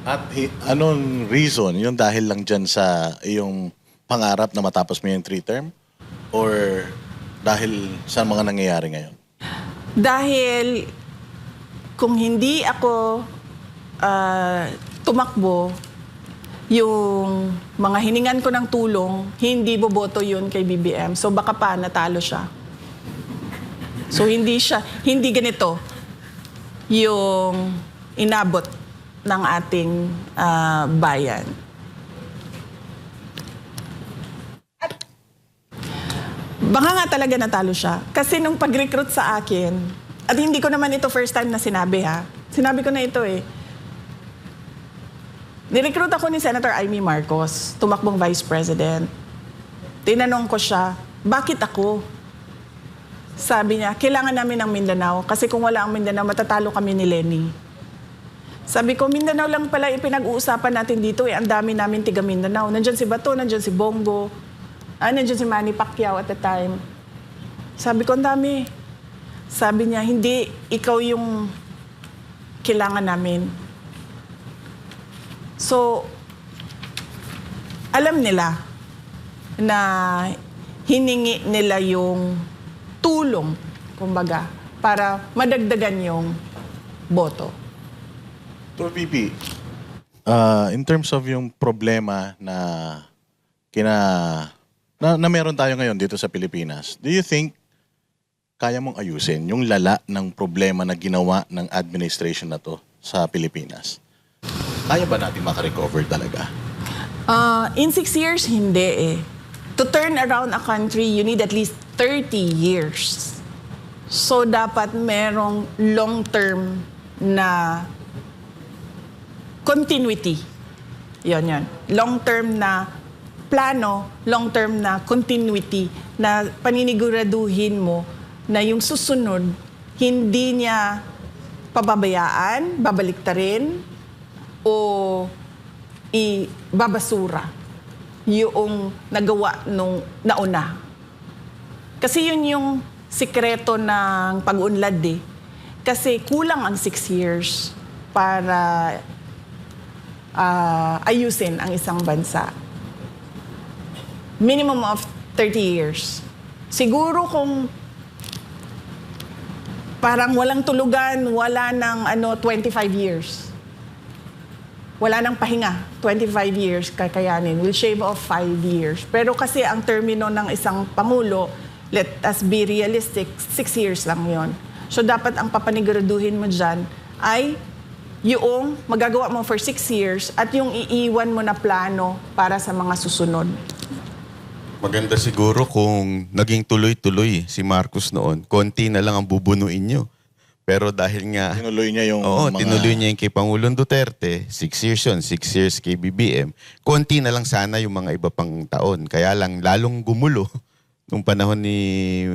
At anong reason? Yung dahil lang dyan sa iyong pangarap na matapos mo yung 3-term? Or dahil sa mga nangyayari ngayon? Dahil kung hindi ako tumakbo, yung mga hiningan ko ng tulong, hindi boboto yun kay BBM. So baka pa natalo siya. So hindi ganito yung inabot ng ating bayan. At baka nga talaga natalo siya. Kasi nung pag-recruit sa akin, at hindi ko naman ito first time na sinabi ha. Sinabi ko na ito eh. Nirecruit ako ni Senator Amy Marcos, tumakbong Vice President. Tinanong ko siya, bakit ako? Sabi niya, kailangan namin ng Mindanao kasi kung wala ang Mindanao, matatalo kami ni Lenny. Sabi ko, Mindanao lang pala ipinag-uusapan natin dito eh. Ang dami namin tiga Mindanao. Nandyan si Bato, nandyan si Bongo, nandyan si Manny Pacquiao at the time. Sabi ko, ang dami. Sabi niya, hindi, ikaw yung kailangan namin. So, alam nila na hiningi nila yung tulong, kumbaga, para madagdagan yung boto. Tor VP, in terms of yung problema na na meron tayo ngayon dito sa Pilipinas, do you think kaya mong ayusin yung lala ng problema na ginawa ng administration na to sa Pilipinas? Kaya ba natin makarecover talaga? In 6 years, hindi eh. To turn around a country, you need at least 30 years. So, dapat merong long-term na continuity. Yon. Long-term na plano, long-term na continuity na paniniguraduhin mo na yung susunod, hindi niya pababayaan, babaliktarin, o ibabasura yung nagawa nung nauna. Kasi yun yung sikreto ng pag-unlad eh. Kasi kulang ang 6 years para ayusin ang isang bansa. Minimum of 30 years. Siguro kung parang walang tulugan, wala ng 25 years. Wala nang pahinga, 25 years kakayanin. We'll shave off 5 years. Pero kasi ang termino ng isang Pangulo, let us be realistic, 6 years lang yon. So dapat ang papaniguraduhin mo dyan ay yung magagawa mo for 6 years at yung iiwan mo na plano para sa mga susunod. Maganda siguro kung naging tuloy-tuloy si Marcos noon. Konti na lang ang bubunuin nyo. Pero dahil nga... Tinuloy niya yung tinuloy niya yung kay Pangulong Duterte. 6 years yun, 6 years kay BBM. Konti na lang sana yung mga iba pang taon. Kaya lang lalong gumulo nung panahon ni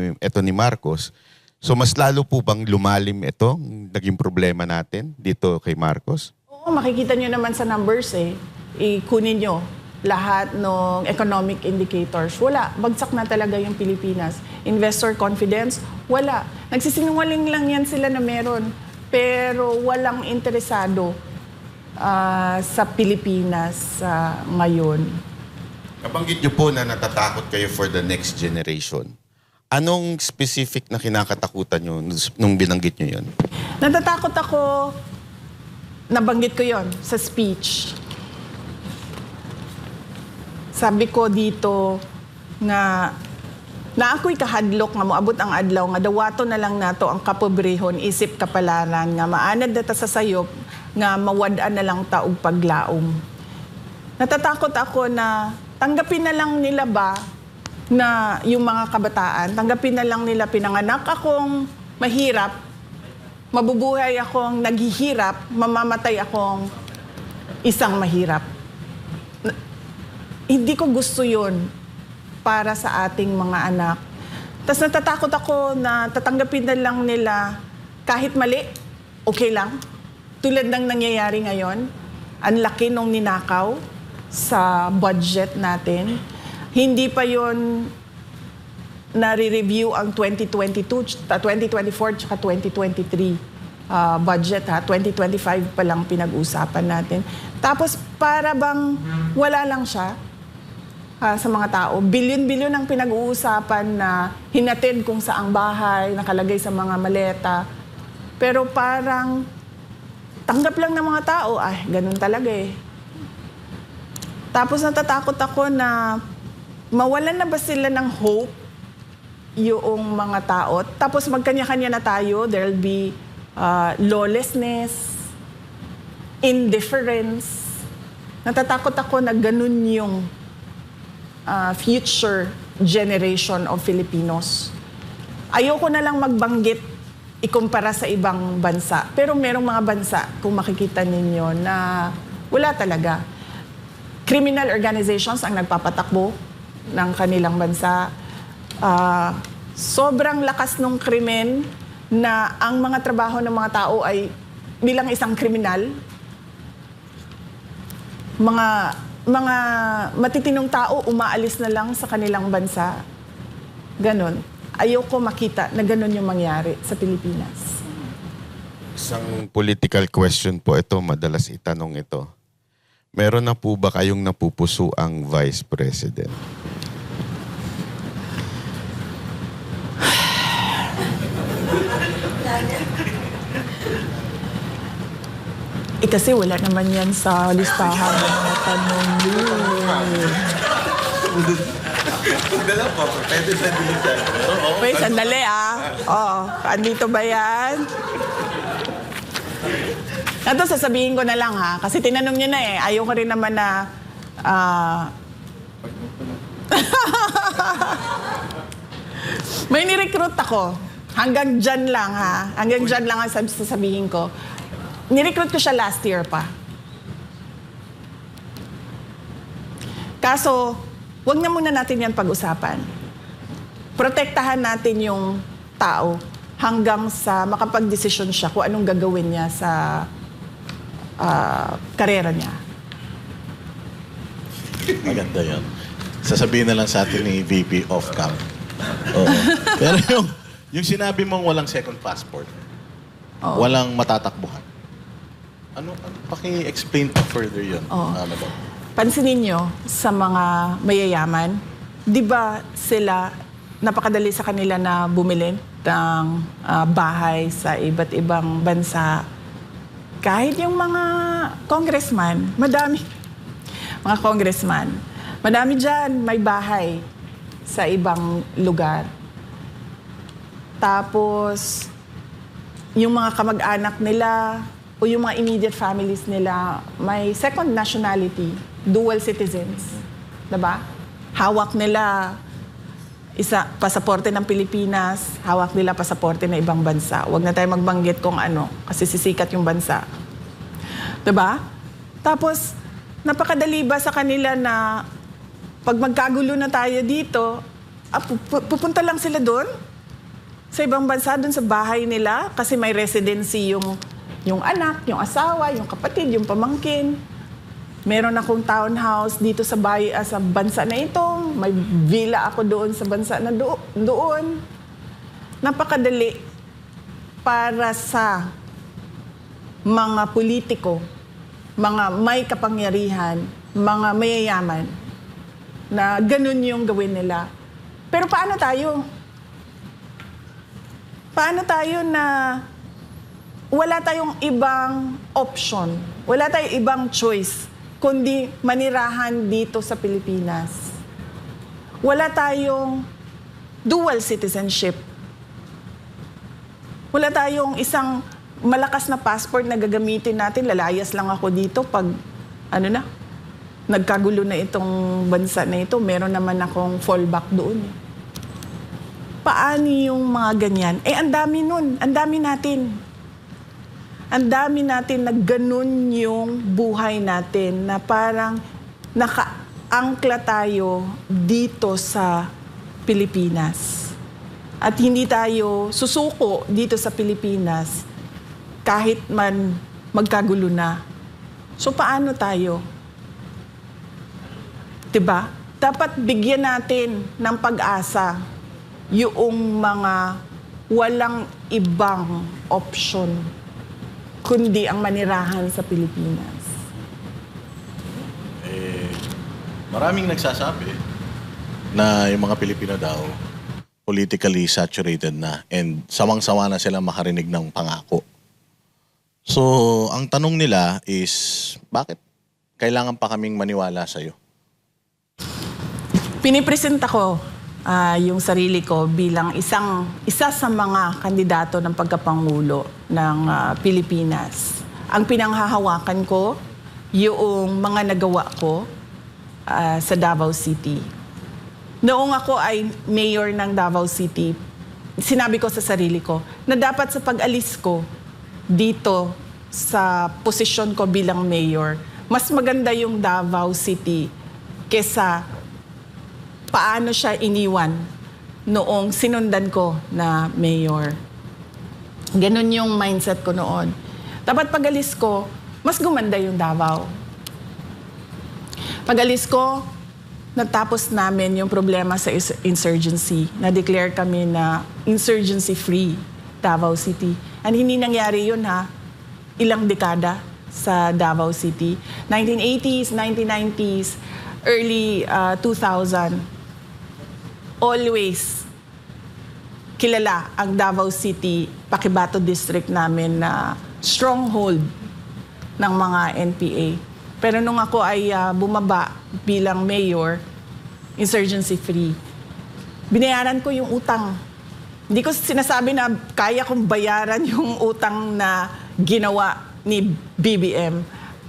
Marcos. So mas lalo po bang lumalim ito, naging problema natin dito kay Marcos? Oo, makikita nyo naman sa numbers eh. Ikunin nyo lahat ng economic indicators. Wala. Bagsak na talaga yung Pilipinas. Investor confidence, wala. Nagsisinungaling lang yan sila na meron. Pero walang interesado sa Pilipinas ngayon. Nabanggit niyo po na natatakot kayo for the next generation. Anong specific na kinakatakutan niyo nung binanggit niyo yun? Natatakot ako, nabanggit ko yon sa speech. Sabi ko dito na ako'y kahadlok nga moabot ang adlaw nga dawato na lang nato ang kapobrehon isip kapalaran nga maanad data sa sayop nga mawad-an na lang ta og paglaom. Natatakot ako na tanggapin na lang nila ba na yung mga kabataan, tanggapin na lang nila pinanganak akong mahirap, mabubuhay akong naghihirap, mamamatay akong isang mahirap. Hindi ko gusto yun para sa ating mga anak. Tapos natatakot ako na tatanggapin na lang nila kahit mali, okay lang. Tulad ng nangyayari ngayon, ang laki nung ninakaw sa budget natin. Hindi pa yon nare-review ang 2022, 2024, tsaka 2023 budget ha. 2025 pa lang pinag-usapan natin. Tapos para bang wala lang siya, sa mga tao. Bilyon-bilyon ang pinag-uusapan na hinatid kung saang bahay, nakalagay sa mga maleta. Pero parang tanggap lang ng mga tao, ganun talaga eh. Tapos natatakot ako na mawalan na ba sila ng hope yung mga tao. Tapos magkanya-kanya na tayo, there'll be lawlessness, indifference. Natatakot ako na ganun yung future generation of Filipinos. Ayoko na lang magbanggit ikumpara sa ibang bansa. Pero merong mga bansa, kung makikita ninyo, na wala talaga. Criminal organizations ang nagpapatakbo ng kanilang bansa. Sobrang lakas ng krimen na ang mga trabaho ng mga tao ay bilang isang kriminal. Mga matitinong tao umaalis na lang sa kanilang bansa. Ganon. ayoko makita na ganun yung mangyari sa Pilipinas. Isang political question po ito, madalas itanong ito. Meron na po ba kayong napupuso ang Vice President? Kasi wala naman yan sa listahan ng mga tanong yun. Wait, sandali Oo, andito ba yan? Ito, sasabihin ko na lang kasi tinanong nyo na Ayaw ko rin naman na... May nirecruit ako. Hanggang dyan lang Hanggang dyan lang ang sasabihin ko. Nirecruit ko siya last year pa. Kaso, wag na muna natin yan pag-usapan. Protektahan natin yung tao hanggang sa makapag-desisyon siya kung anong gagawin niya sa karera niya. Maganda yan. Sasabihin na lang sa atin ni VP off-cam. Pero yung sinabi mong walang second passport, walang matatakbuhan. Ano paki-explain pa further yun? Pansinin nyo sa mga mayayaman, di ba sila, napakadali sa kanila na bumili ng bahay sa iba't ibang bansa. Kahit yung mga congressman, madami dyan may bahay sa ibang lugar. Tapos, yung mga kamag-anak nila o yung mga immediate families nila may second nationality, dual citizens. Diba? Hawak nila pasaporte ng Pilipinas, hawak nila pasaporte ng ibang bansa. Huwag na tayo magbanggit kung ano, kasi sisikat yung bansa. Diba? Tapos, napakadali ba sa kanila na pag magkagulo na tayo dito, pupunta lang sila doon? Sa ibang bansa, doon sa bahay nila, kasi may residency yung anak, yung asawa, yung kapatid, yung pamangkin. Meron akong townhouse dito sa bansa na ito. May villa ako doon sa bansa na doon. Napakadali para sa mga politiko, mga may kapangyarihan, mga mayayaman, na ganun yung gawin nila. Pero paano tayo? Paano tayo na wala tayong ibang option, wala tayong ibang choice, kundi manirahan dito sa Pilipinas. Wala tayong dual citizenship. Wala tayong isang malakas na passport na gagamitin natin. Lalayas lang ako dito pag, nagkagulo na itong bansa na ito. Meron naman akong fallback doon. Paano yung mga ganyan? Ang dami nun. Ang dami natin. Ang dami natin na ganun yung buhay natin na parang nakaangkla tayo dito sa Pilipinas. At hindi tayo susuko dito sa Pilipinas kahit man magkagulo na. So paano tayo? Diba? Dapat bigyan natin ng pag-asa yung mga walang ibang option kundi ang manirahan sa Pilipinas. Maraming nagsasabi na yung mga Pilipino daw politically saturated na and sawang-sawa na silang makarinig ng pangako. So, ang tanong nila is, bakit kailangan pa kaming maniwala sa'yo? Pinipresenta ko yung sarili ko bilang isa sa mga kandidato ng pagkapangulo ng Pilipinas. Ang pinanghahawakan ko, yung mga nagawa ko sa Davao City. Noong ako ay mayor ng Davao City, sinabi ko sa sarili ko na dapat sa pag-alis ko dito sa posisyon ko bilang mayor, mas maganda yung Davao City kesa paano siya iniwan noong sinundan ko na mayor. Ganon yung mindset ko noon. Dapat pag-alis ko, mas gumanda yung Davao. Pag-alis ko, natapos namin yung problema sa insurgency. Na-declare kami na insurgency-free Davao City. And hindi nangyari yun ilang dekada sa Davao City. 1980s, 1990s, early 2000, always kilala ang Davao City, Paquibato District namin na stronghold ng mga NPA. Pero nung ako ay bumaba bilang mayor, insurgency-free, binayaran ko yung utang. Hindi ko sinasabi na kaya kong bayaran yung utang na ginawa ni BBM.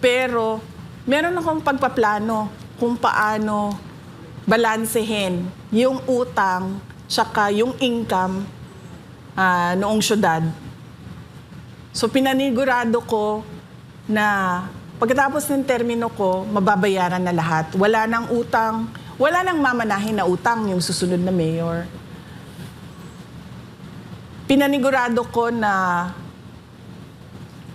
Pero meron akong pagpaplano kung paano balansehin yung utang tsaka yung income noong syudad. So pinanigurado ko na pagkatapos ng termino ko, mababayaran na lahat. Wala nang utang, wala nang mamanahin na utang yung susunod na mayor. Pinanigurado ko na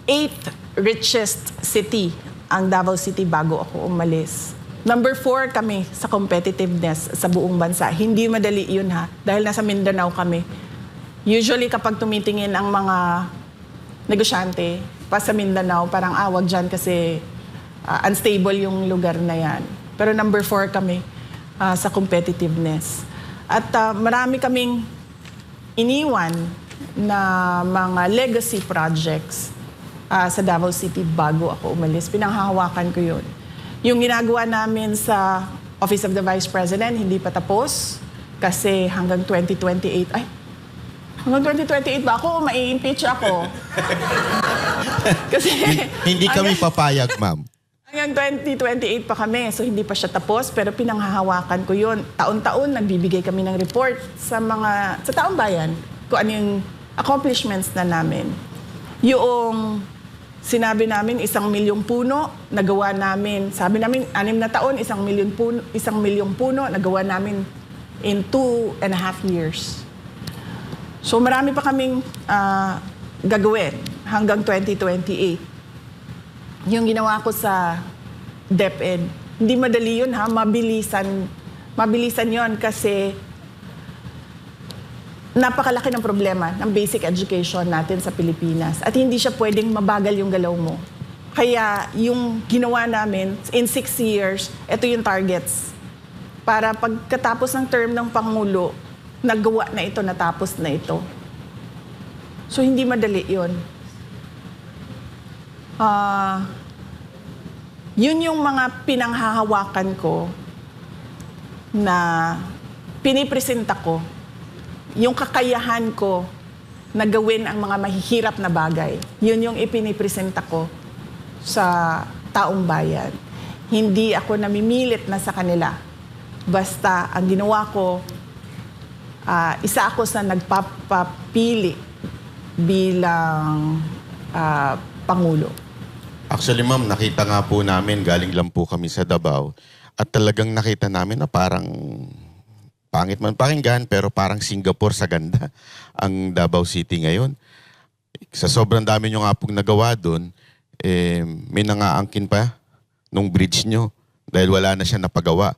8th richest city ang Davao City bago ako umalis. Number 4 kami sa competitiveness sa buong bansa. Hindi madali yun dahil nasa Mindanao kami. Usually kapag tumitingin ang mga negosyante pa sa Mindanao, parang wag dyan kasi unstable yung lugar na yan. Pero number 4 kami sa competitiveness. At marami kaming iniwan na mga legacy projects sa Davao City bago ako umalis. Pinanghahawakan ko yun. Yung ginagawa namin sa Office of the Vice President, hindi pa tapos kasi hanggang 2028, hanggang 2028 ba ako? Mai-impeach ako. Kasi Hindi kami papayag, ma'am. hanggang 2028 pa kami, so hindi pa siya tapos, pero pinanghahawakan ko yun. Taon-taon, nagbibigay kami ng report sa taong bayan kung ano yung accomplishments na namin. Yung sinabi namin, 1 milyong puno, nagawa namin. Sabi namin, 6 na taon, 1 milyong puno, nagawa namin in 2.5 years. So marami pa kaming gagawin hanggang 2028. Yung ginawa ko sa DepEd, hindi madali yun mabilisan yun kasi napakalaki ng problema ng basic education natin sa Pilipinas at hindi siya pwedeng mabagal yung galaw mo. Kaya yung ginawa namin, in 6 years, ito yung targets. Para pagkatapos ng term ng Pangulo, nagawa na ito, natapos na ito. So hindi madali yun. Yun yung mga pinanghahawakan ko na pinipresenta ko. Yung kakayahan ko na gawin ang mga mahihirap na bagay. Yun yung ipinipresenta ko sa taong bayan. Hindi ako namimilit na sa kanila. Basta ang ginawa ko, isa ako sa nagpapapili bilang Pangulo. Actually, ma'am, nakita nga po namin, galing lang po kami sa Davao, at talagang nakita namin na parang pangit man pakinggan, pero parang Singapore sa ganda ang Davao City ngayon. Sa sobrang dami nyo nga pong nagawa doon, may nangaangkin pa nung bridge nyo dahil wala na siya napagawa.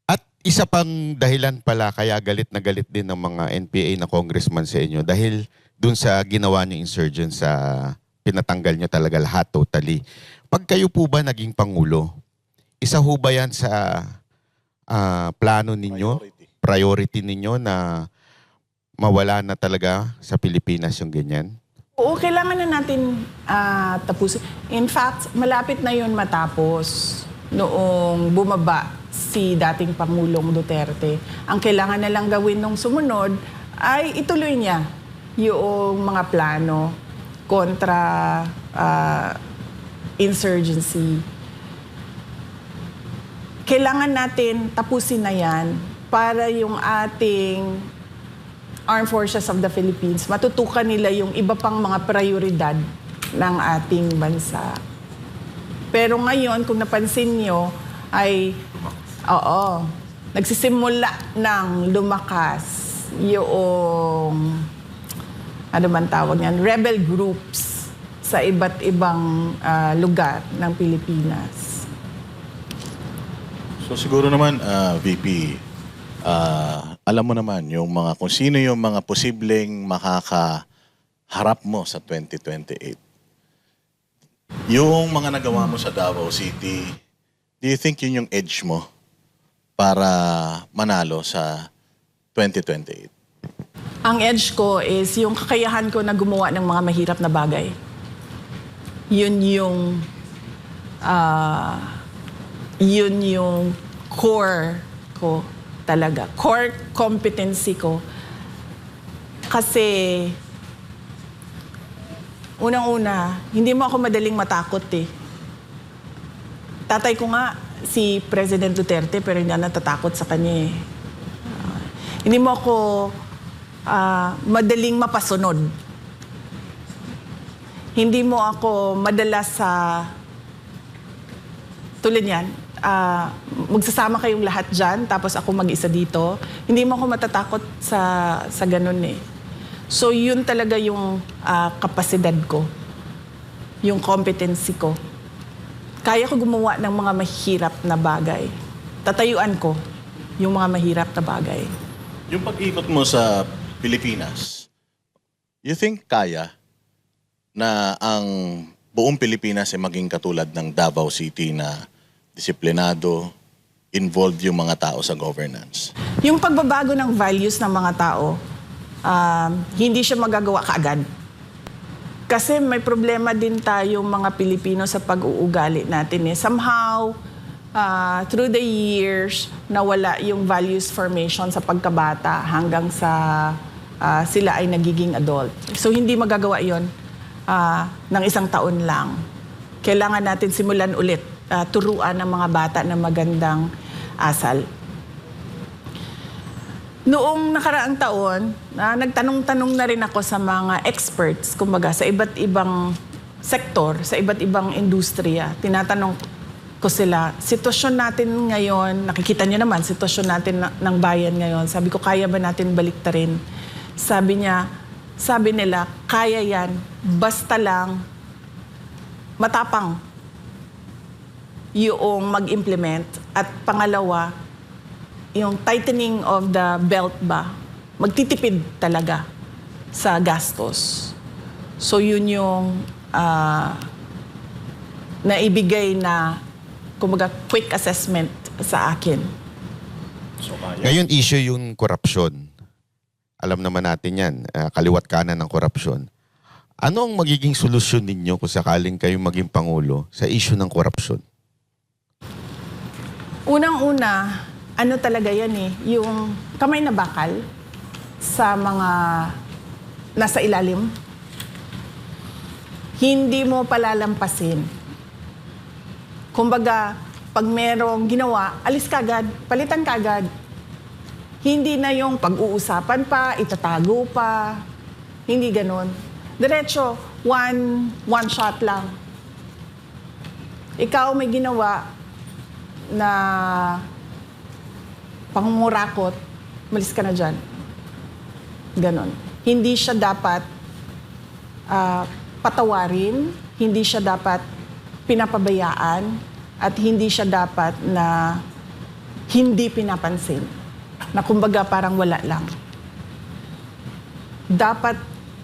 At isa pang dahilan pala kaya galit na galit din ng mga NPA na congressman sa inyo dahil doon sa ginawa nyo insurgents sa pinatanggal nyo talaga lahat totally. Pag kayo po ba naging Pangulo, isa ho ba yan sa plano ninyo, priority ninyo na mawala na talaga sa Pilipinas yung ganyan? Oo, kailangan na natin tapusin. In fact, malapit na yun matapos noong bumaba si dating Pangulong Duterte. Ang kailangan na lang gawin nung sumunod ay ituloy niya yung mga plano kontra insurgency. Kailangan natin tapusin na yan para yung ating Armed Forces of the Philippines, matutukan nila yung iba pang mga prioridad ng ating bansa. Pero ngayon, kung napansin nyo, ay, nagsisimula ng lumakas yung, ano man tawag yan, rebel groups sa iba't ibang lugar ng Pilipinas. So siguro naman, VP, alam mo naman kung sino yung mga posibleng makakaharap mo sa 2028. Yung mga nagawa mo sa Davao City, do you think yun yung edge mo para manalo sa 2028? Ang edge ko is yung kakayahan ko na gumawa ng mga mahirap na bagay. Yun yung core ko talaga. Core competency ko. Kasi, unang-una, hindi mo ako madaling matakot eh. Tatay ko nga, si President Duterte, pero hindi ako natatakot sa kanya eh. Hindi mo ako madaling mapasunod. Hindi mo ako madalas sa tulad yan, magsasama kayong lahat dyan, tapos ako mag-isa dito. Hindi mo ako matatakot sa ganun eh. So yun talaga yung kapasidad ko, yung competency ko. Kaya ko gumawa ng mga mahirap na bagay. Tatayuan ko yung mga mahirap na bagay. Yung pag-ikot mo sa Pilipinas, you think kaya na ang buong Pilipinas ay maging katulad ng Davao City na disiplinado, involved yung mga tao sa governance? Yung pagbabago ng values ng mga tao, hindi siya magagawa kaagad. Kasi may problema din tayo mga Pilipino sa pag-uugali natin eh. Somehow, through the years, nawala yung values formation sa pagkabata hanggang sa sila ay nagiging adult. So hindi magagawa yon ng isang taon lang. Kailangan natin simulan ulit, turuan ng mga bata na magandang asal. Noong nakaraang taon, nagtanong-tanong na rin ako sa mga experts, kumbaga sa iba't ibang sektor, sa iba't ibang industriya. Tinatanong ko sila, sitwasyon natin ngayon, nakikita niyo naman, sitwasyon natin ng bayan ngayon. Sabi ko, kaya ba natin baliktarin? Sabi nila, kaya yan, basta lang matapang yung mag-implement. At pangalawa, yung tightening of the belt ba, magtitipid talaga sa gastos. So yun yung naibigay na, kumbaga, quick assessment sa akin. So kaya. Ngayon, issue yung korupsyon. Alam naman natin yan, kaliwat kanan ng korupsyon. Ano ang magiging solusyon ninyo kung sakaling kayo maging Pangulo sa issue ng korupsyon? Unang-una, ano talaga yan eh, yung kamay na bakal sa mga nasa ilalim, hindi mo palalampasin. Kumbaga, pag merong ginawa, alis kagad, palitan kagad. Hindi na yung pag-uusapan pa, itatago pa, hindi ganun. Diretso, one shot lang. Ikaw may ginawa na pangungurakot, malis ka na dyan. Ganon. Hindi siya dapat patawarin, hindi siya dapat pinapabayaan, at hindi siya dapat na hindi pinapansin. Na kumbaga parang wala lang. Dapat,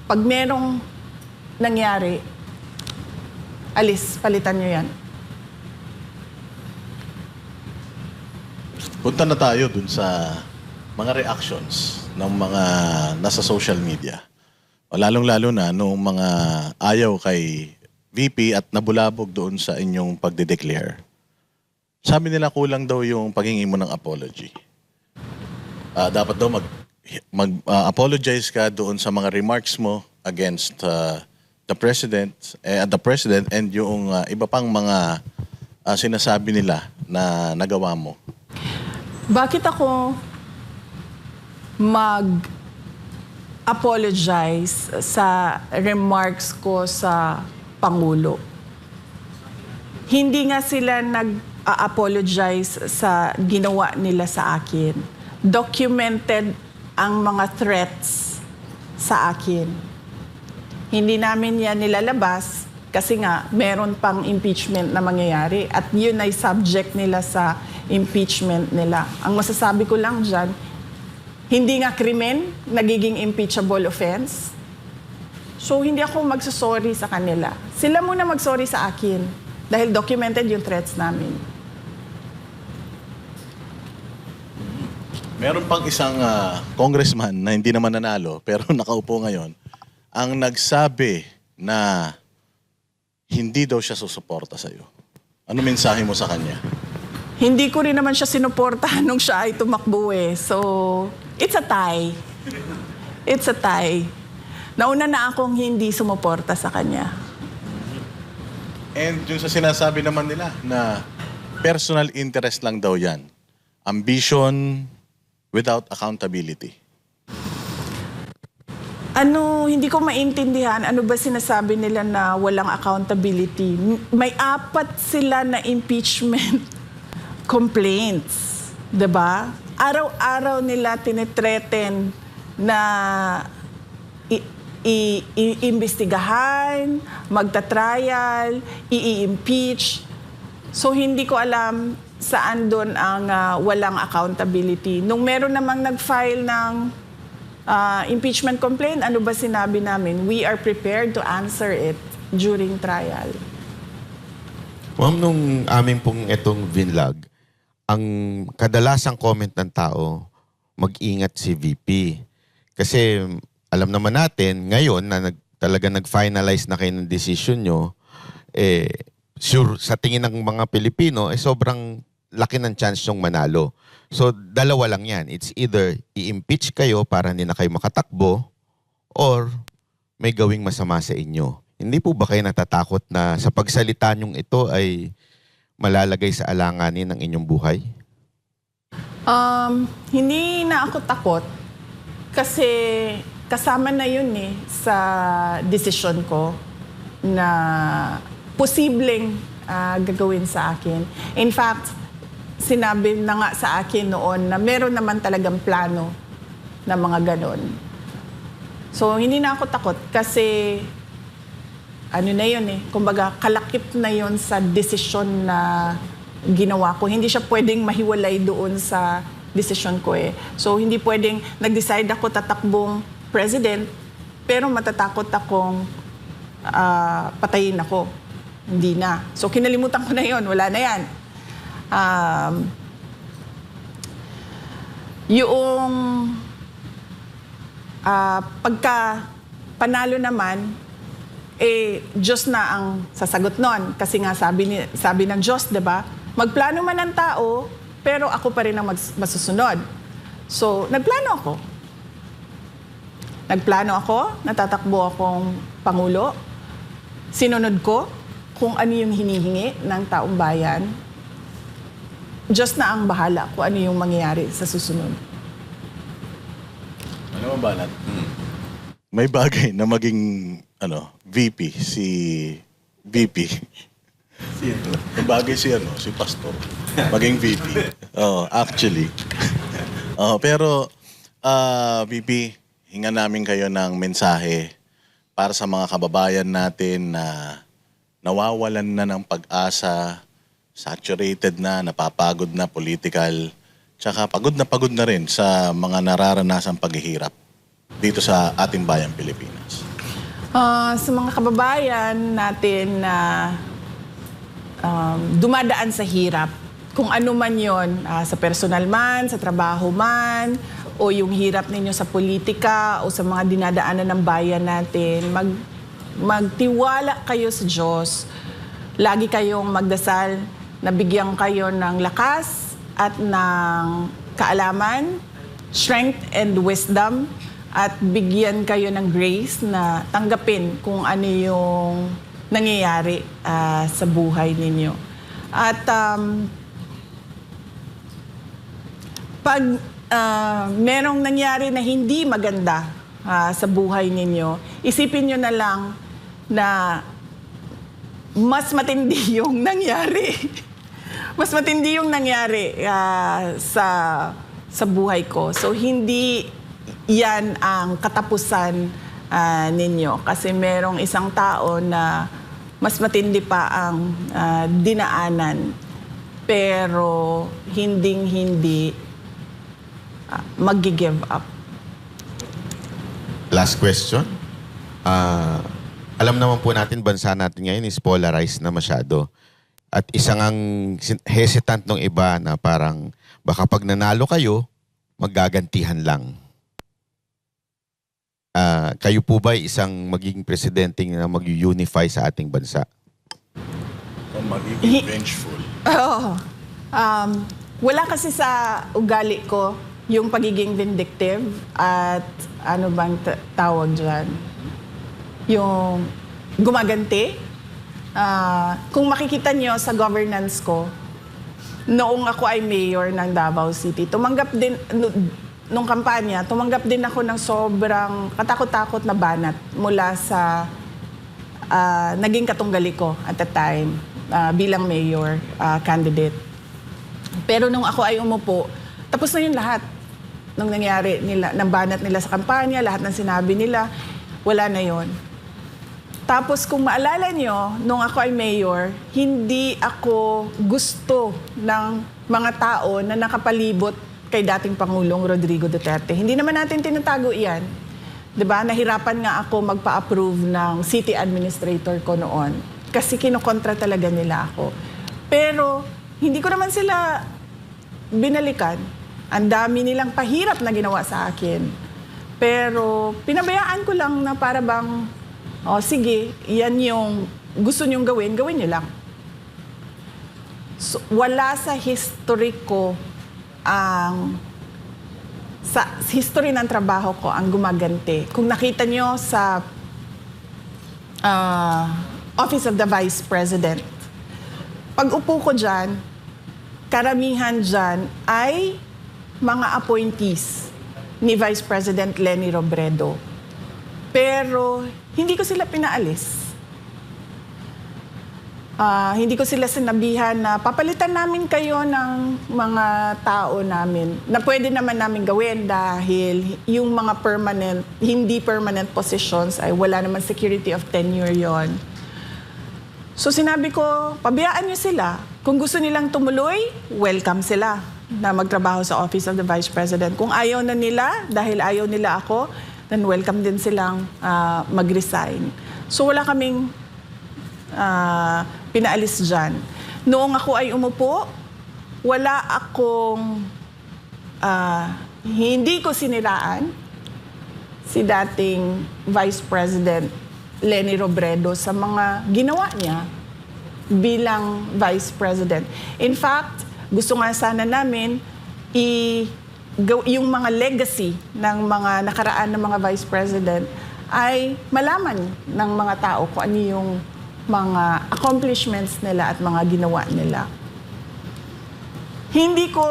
pag merong nangyari, alis, palitan nyo yan. Punta na tayo dun sa mga reactions ng mga nasa social media. O lalong-lalo na nung mga ayaw kay VP at nabulabog doon sa inyong pagde-declare. Sabi nila kulang daw yung paghingi mo ng apology. Dapat daw mag-apologize ka doon sa mga remarks mo against the president and yung iba pang mga sinasabi nila na nagawa mo. Bakit ako mag-apologize sa remarks ko sa Pangulo? Hindi nga sila nag-apologize sa ginawa nila sa akin. Documented ang mga threats sa akin. Hindi namin yan nilalabas Kasi nga, meron pang impeachment na mangyayari at yun ay subject nila sa impeachment nila. Ang masasabi ko lang dyan, hindi nga krimen, nagiging impeachable offense. So, hindi ako magsasorry sa kanila. Sila muna magsorry sa akin dahil documented yung threats namin. Meron pang isang congressman na hindi naman nanalo pero nakaupo ngayon ang nagsabi na hindi daw siya susuporta sa'yo. Ano mensahe mo sa kanya? Hindi ko rin naman siya sinuportahan nung siya ay tumakbo eh. So, it's a tie. It's a tie. Nauna na akong hindi sumuporta sa kanya. And yung sa sinasabi naman nila na personal interest lang daw yan. Ambition without accountability. Hindi ko maintindihan, ano ba sinasabi nila na walang accountability? May 4 sila na impeachment complaints, 'di ba? Araw-araw nila tinetreaten na iimbestigahan, magta-trial, i-impeach. So hindi ko alam saan doon ang walang accountability. Nung meron namang nag-file ng impeachment complaint, ano ba sinabi namin? We are prepared to answer it during trial. Ma'am, nung amin pong itong vinlog, ang kadalasang comment ng tao, mag-ingat si VP. Kasi alam naman natin, ngayon na talaga nag-finalize na kayo ng decision nyo, sure, sa tingin ng mga Pilipino, sobrang laki ng chance yung manalo. So, dalawa lang yan. It's either i-impeach kayo para hindi na kayo makatakbo or may gawing masama sa inyo. Hindi po ba kayo natatakot na sa pagsalita nyong ito ay malalagay sa alanganin ng inyong buhay? Hindi na ako takot kasi kasama na yun sa desisyon ko na posibleng gagawin sa akin. In fact, sinabi na nga sa akin noon na meron naman talagang plano na mga ganon. So, hindi na ako takot kasi ano na yun kumbaga kalakip na yun sa desisyon na ginawa ko. Hindi siya pwedeng mahiwalay doon sa desisyon ko So, hindi pwedeng nag-decide ako tatakbong president pero matatakot akong patayin ako. Hindi na. So, kinalimutan ko na yun. Wala na yan. Yung pagka panalo naman, Diyos na ang sasagot nun. Kasi nga sabi ng Diyos, diba? Magplano man ang tao, pero ako pa rin ang masusunod. So, nagplano ako, natatakbo akong Pangulo, sinunod ko kung ano yung hinihingi ng taong bayan. Diyos na ang bahala kung ano yung mangyayari sa susunod. Ano ba, Banat? May bagay na maging VP, si VP. May bagay si Pastor. Maging VP. Actually. Pero, VP, hingan namin kayo ng mensahe para sa mga kababayan natin na nawawalan na ng pag-asa, saturated na, napapagod na political, tsaka pagod na rin sa mga nararanasang paghihirap dito sa ating bayang Pilipinas. Sa mga kababayan natin na dumadaan sa hirap, kung ano man yon, sa personal man, sa trabaho man, o yung hirap ninyo sa politika o sa mga dinadaanan ng bayan natin, magtiwala kayo sa Diyos. Lagi kayong magdasal na bigyan kayo ng lakas at ng kaalaman, strength and wisdom, at bigyan kayo ng grace na tanggapin kung ano yung nangyayari sa buhay ninyo. At pag merong nangyari na hindi maganda sa buhay ninyo, isipin nyo na lang na mas matindi yung nangyari. Mas matindi yung nangyari sa buhay ko. So, hindi yan ang katapusan ninyo. Kasi merong isang tao na mas matindi pa ang dinaanan. Pero hinding-hindi mag-give up. Last question. Alam naman po natin, bansa natin ngayon is polarized na masyado. At isang ang hesitant ng iba na parang baka pag nanalo kayo, maggagantihan lang. Kayo po ba isang magiging presidente na mag-unify sa ating bansa? O magiging vengeful. Oo. Wala kasi sa ugali ko yung pagiging vindictive at ano bang tawag dyan? Yung gumaganti. Kung makikita nyo sa governance ko, noong ako ay mayor ng Davao City, tumanggap din, nung kampanya, tumanggap din ako ng sobrang katakot-takot na banat mula sa naging katunggali ko at the time bilang mayor candidate. Pero nung ako ay umupo, tapos na yun lahat. Nung nangyari nila, ng banat nila sa kampanya, lahat ng sinabi nila, wala na yun. Tapos kung maalala nyo, nung ako ay mayor, hindi ako gusto ng mga tao na nakapalibot kay dating Pangulong Rodrigo Duterte. Hindi naman natin tinatago iyan. 'Di ba? Nahirapan nga ako magpa-approve ng city administrator ko noon kasi kinokontra talaga nila ako. Pero hindi ko naman sila binalikan. Ang dami nilang pahirap na ginawa sa akin. Pero pinabayaan ko lang na para bang, sige, yan yung gusto nyong gawin, gawin nyo lang. So, wala sa history ko sa history ng trabaho ko ang gumaganti. Kung nakita nyo sa Office of the Vice President, pag upo ko dyan, karamihan dyan ay mga appointees ni Vice President Leni Robredo. Pero hindi ko sila pinaalis. Hindi ko sila sinabihan na papalitan namin kayo ng mga tao namin na pwede naman namin gawin dahil yung mga hindi permanent positions ay wala naman security of tenure yon. So sinabi ko, pabayaan nyo sila. Kung gusto nilang tumuloy, welcome sila na magtrabaho sa Office of the Vice President. Kung ayaw na nila, dahil ayaw nila ako, then welcome din silang mag-resign. So wala kaming pinaalis dyan. Noong ako ay umupo, wala akong, hindi ko siniraan si dating Vice President Leni Robredo sa mga ginawa niya bilang Vice President. In fact, gusto nga sana namin yung mga legacy ng mga nakaraan ng mga Vice President ay malaman ng mga tao kung ano yung mga accomplishments nila at mga ginawa nila. Hindi ko,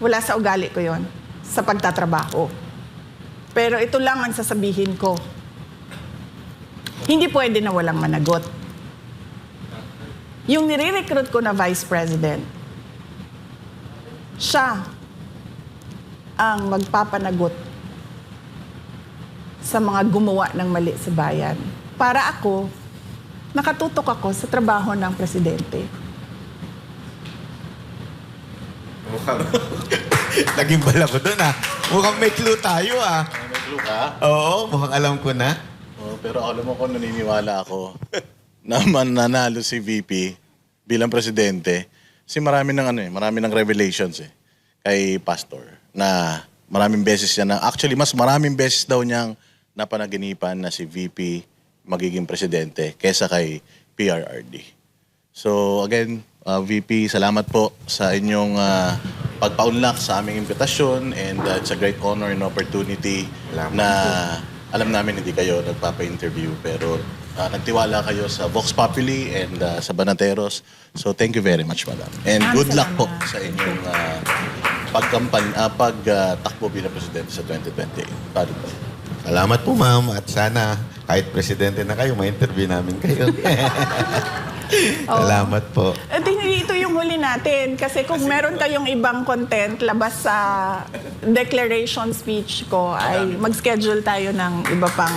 wala sa ugali ko yon sa pagtatrabaho. Pero ito lang ang sasabihin ko. Hindi pwede na walang managot. Yung nire-recruit ko na Vice President, siya ang magpapanagot sa mga gumawa ng mali sa bayan. Para ako, nakatutok ako sa trabaho ng presidente. Mukhang naging bala ko doon Mukhang may clue tayo May clue ka? Oo, mukhang alam ko na. Pero alam mo ko, naniniwala ako na mananalo si VP bilang presidente. Kasi marami ng revelations kay Pastor na maraming beses actually mas maraming beses daw niyang napanaginipan na si VP magiging presidente kesa kay PRRD. So again, VP, salamat po sa inyong pagpaunlak sa aming imbitasyon and it's a great honor and opportunity na alam namin hindi kayo nagpapa-interview pero nagtiwala kayo sa Vox Populi and sa Banateros. So thank you very much, madam. And good luck po sa inyong pagtakbo bilang presidente sa 2028. Pardon po. Salamat po, ma'am. At sana kahit presidente na kayo, ma-interview namin kayo. Salamat po. Ito yung huli natin. Kasi kung meron kayong ibang content, labas sa declaration speech ko, ay mag-schedule tayo ng iba pang